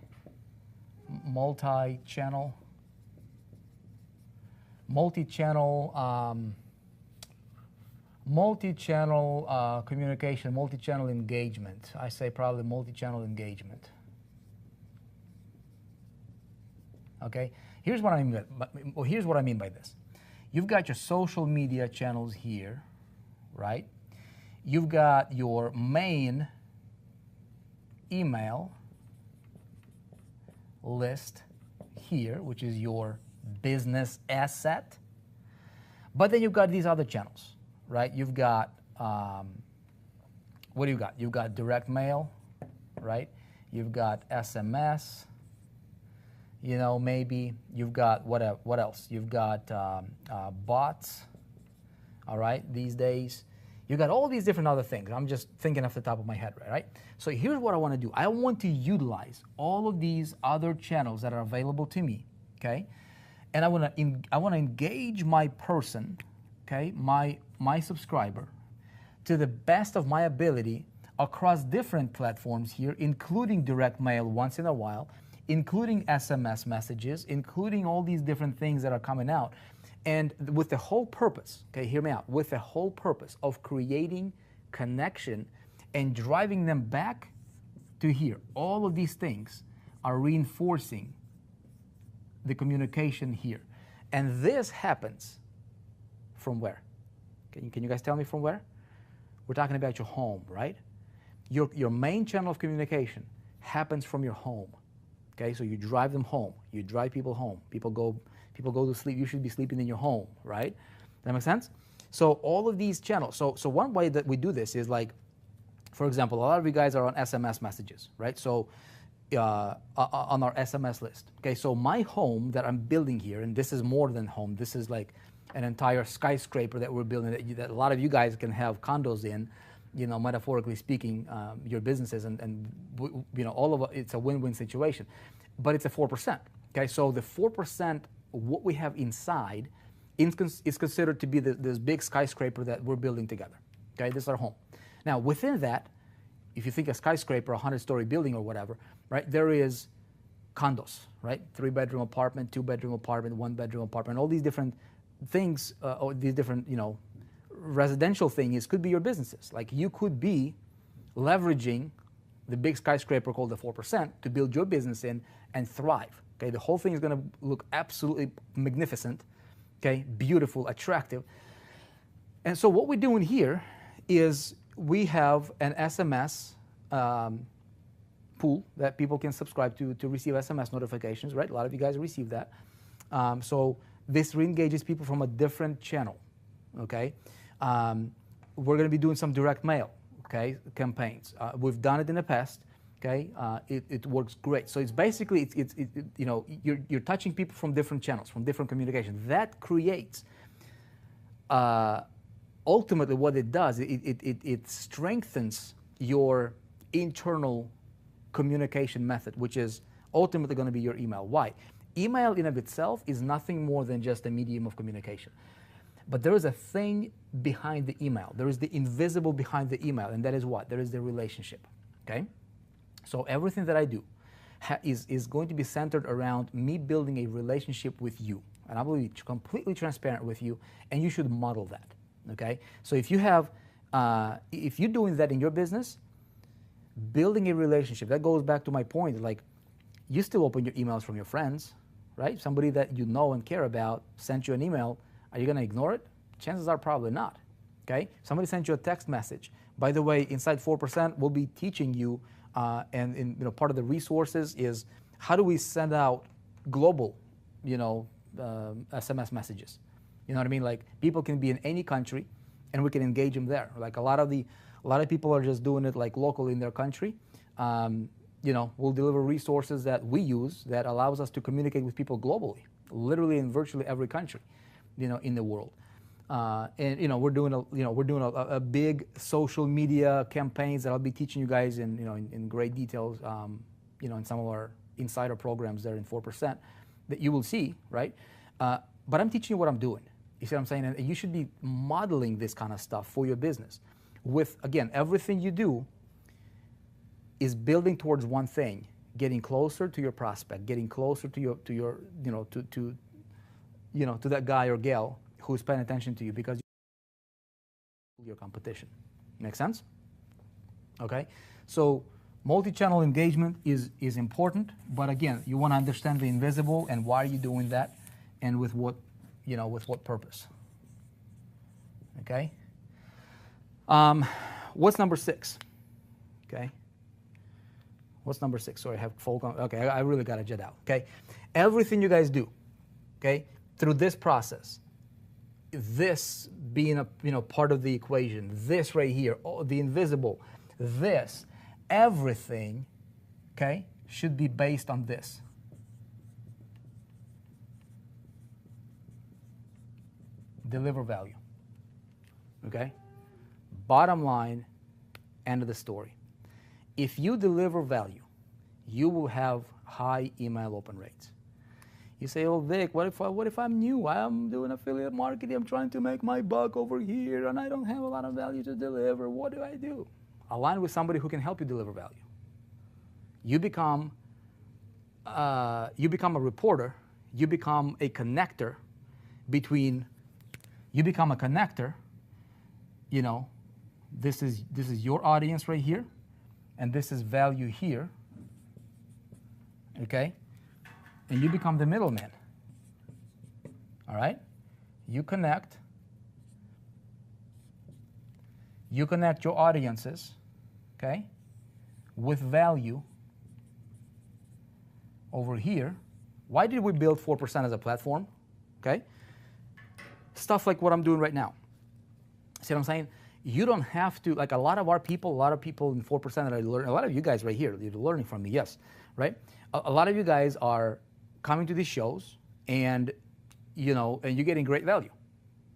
multi-channel communication, multi-channel engagement. I say probably multi-channel engagement. Okay, here's what I mean by this. You've got your social media channels here, right? You've got your main email list here, which is your business asset. But then you've got these other channels, right? You've got, what do you got? You've got direct mail, right? You've got SMS. You know, maybe you've got what else? You've got bots, all right, these days. You've got all these different other things. I'm just thinking off the top of my head, right? So here's what I want to do. I want to utilize all of these other channels that are available to me, okay? And I want to engage my person, okay, my subscriber, to the best of my ability across different platforms here, including direct mail once in a while, including SMS messages, including all these different things that are coming out. And with the whole purpose, okay, hear me out, with the whole purpose of creating connection and driving them back to here. All of these things are reinforcing the communication here. And this happens from where? Can you guys tell me from where? We're talking about your home, right? Your main channel of communication happens from your home. Okay, so you drive them home. You drive people home. People go to sleep. You should be sleeping in your home, right? Does that make sense? So all of these channels. So one way that we do this is like, for example, a lot of you guys are on SMS messages, right? So on our SMS list. Okay, so my home that I'm building here, and this is more than home. This is like an entire skyscraper that we're building that a lot of you guys can have condos in. You know, metaphorically speaking, your businesses and you know, all of it's a win-win situation, but it's a 4%. Okay, so the 4%, what we have inside, is considered to be this big skyscraper that we're building together. Okay, this is our home. Now, within that, if you think a skyscraper, a 100-story building or whatever, right? There is condos, right? 3-bedroom apartment, 2-bedroom apartment, 1-bedroom apartment, all these different things, or these different, you know, residential thing could be your businesses. Like you could be leveraging the big skyscraper called the 4% to build your business in and thrive. Okay, the whole thing is going to look absolutely magnificent. Okay, beautiful, attractive. And so what we're doing here is we have an SMS pool that people can subscribe to receive SMS notifications. Right, a lot of you guys receive that. So this re-engages people from a different channel. Okay. We're going to be doing some direct mail, okay, campaigns. We've done it in the past, okay. It works great. So it's basically you know, you're touching people from different channels, from different communications. That creates ultimately what it does. It strengthens your internal communication method, which is ultimately going to be your email. Why? Email in of itself is nothing more than just a medium of communication. But there is a thing behind the email. There is the invisible behind the email, and that is what? There is the relationship, okay? So everything that I do is going to be centered around me building a relationship with you. And I will be completely transparent with you, and you should model that, okay? So if you have, if you're doing that in your business, building a relationship, that goes back to my point, like you still open your emails from your friends, right? Somebody that you know and care about sent you an email. Are you going to ignore it? Chances are probably not, okay? Somebody sent you a text message. By the way, inside 4%, we'll be teaching you, and you know, part of the resources is how do we send out global, you know, SMS messages. You know what I mean? Like people can be in any country, and we can engage them there. Like a lot of people are just doing it like locally in their country. You know, we'll deliver resources that we use that allows us to communicate with people globally, literally in virtually every country, you know, in the world. And you know, we're doing a big social media campaigns that I'll be teaching you guys in great details, you know, in some of our insider programs there in 4% that you will see, right? But I'm teaching you what I'm doing. You see what I'm saying? And you should be modeling this kind of stuff for your business. With, again, everything you do is building towards one thing: getting closer to your prospect, getting closer to your you know, to to that guy or gal who's paying attention to you, because your competition. Make sense? Okay? So multi-channel engagement is important, but again, you want to understand the invisible and why are you doing that, and with what purpose. Okay? What's number 6? Okay? What's number 6? Sorry, I have full. Okay, I really got to jet out. Okay? Everything you guys do, okay, through this process, this being a part of the equation, this right here, the invisible, this, everything, okay, should be based on this. Deliver value. Okay? Bottom line, end of the story. If you deliver value, you will have high email open rates. You say, oh, Vic, what if I'm new? I'm doing affiliate marketing. I'm trying to make my buck over here, and I don't have a lot of value to deliver. What do I do? Align with somebody who can help you deliver value. You become a reporter. You become a connector between. You become a connector. This is your audience right here, and this is value here. Okay? And you become the middleman. All right? You connect your audiences, okay, with value over here. Why did we build 4% as a platform? Okay? Stuff like what I'm doing right now. See what I'm saying? You don't have to, like a lot of people in 4% that I learn, a lot of you guys right here, you're learning from me, yes, right? A lot of you guys are coming to these shows and you're getting great value,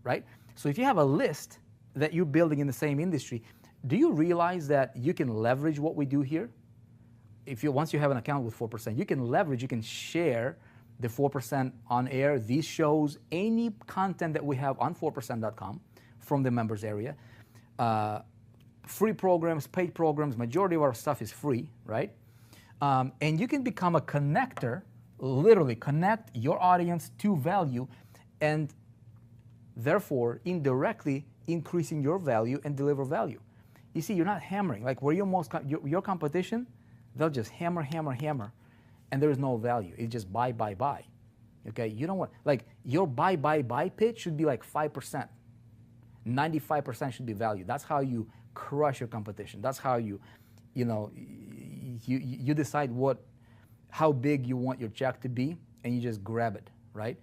right? So if you have a list that you're building in the same industry, do you realize that you can leverage what we do here? Once you have an account with 4%, you can share the 4% on air, these shows, any content that we have on 4%.com from the members area. Free programs, paid programs, majority of our stuff is free, right? And you can become a connector, literally connect your audience to value, and therefore indirectly increasing your value and deliver value. You see, you're not hammering. Like where your competition, they'll just hammer, and there is no value. It's just buy. Okay, you don't want, like your buy pitch should be like 5%. 95% should be value. That's how you crush your competition. That's how you decide how big you want your check to be, and you just grab it, right?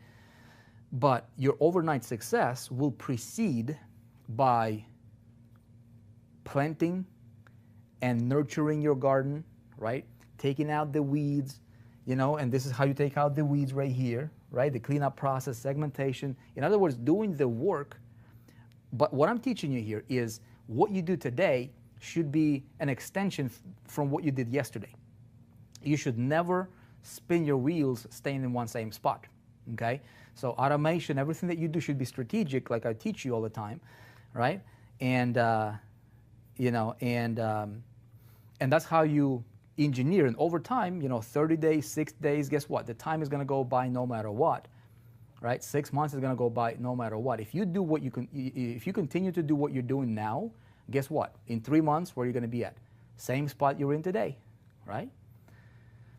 But your overnight success will precede by planting and nurturing your garden, right? Taking out the weeds, and this is how you take out the weeds right here, right? The cleanup process, segmentation. In other words, doing the work. But what I'm teaching you here is what you do today should be an extension from what you did yesterday. You should never spin your wheels staying in one same spot, okay? So automation, everything that you do should be strategic, like I teach you all the time, right? And and that's how you engineer. And over time, 30 days, 6 days, guess what? The time is going to go by no matter what, right? 6 months is going to go by no matter what. If you continue to do what you're doing now, guess what? In 3 months, where are you going to be at? Same spot you're in today, right?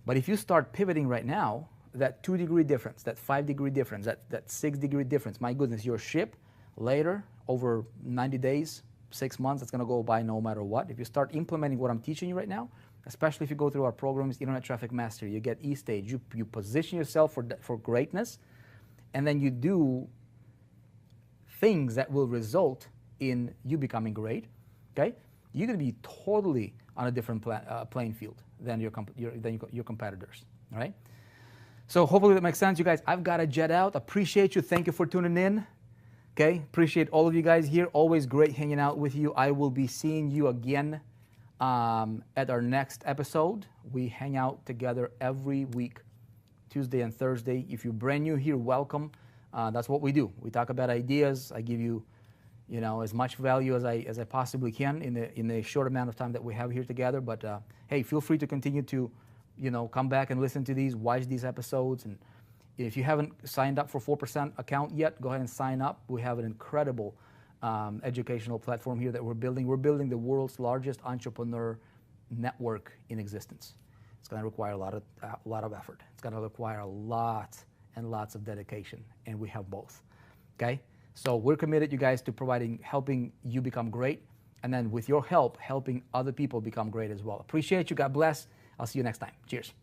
But if you start pivoting right now, that 2-degree difference, that 5-degree difference, that 6-degree difference, my goodness, your ship later, over 90 days, 6 months, it's going to go by no matter what. If you start implementing what I'm teaching you right now, especially if you go through our programs, Internet Traffic Mastery, you get E-Stage, you position yourself for greatness, and then you do things that will result in you becoming great, okay? You're going to be totally on a different playing field than your competitors, all right? So hopefully that makes sense, you guys. I've got to jet out. Appreciate you. Thank you for tuning in. Okay, appreciate all of you guys here. Always great hanging out with you. I will be seeing you again at our next episode. We hang out together every week, Tuesday and Thursday. If you're brand new here, welcome. That's what we do. We talk about ideas. I give you, as much value as I possibly can in the short amount of time that we have here together. But hey, feel free to continue to, come back and listen to these, watch these episodes, and If you haven't signed up for 4% account yet, go ahead and sign up. We have an incredible educational platform here that we're building. We're building the world's largest entrepreneur network in existence. It's going to require a lot of effort. It's going to require a lot and lots of dedication, and we have both. Okay? So we're committed, you guys, to helping you become great, and then with your help, helping other people become great as well. Appreciate you. God bless. I'll see you next time. Cheers.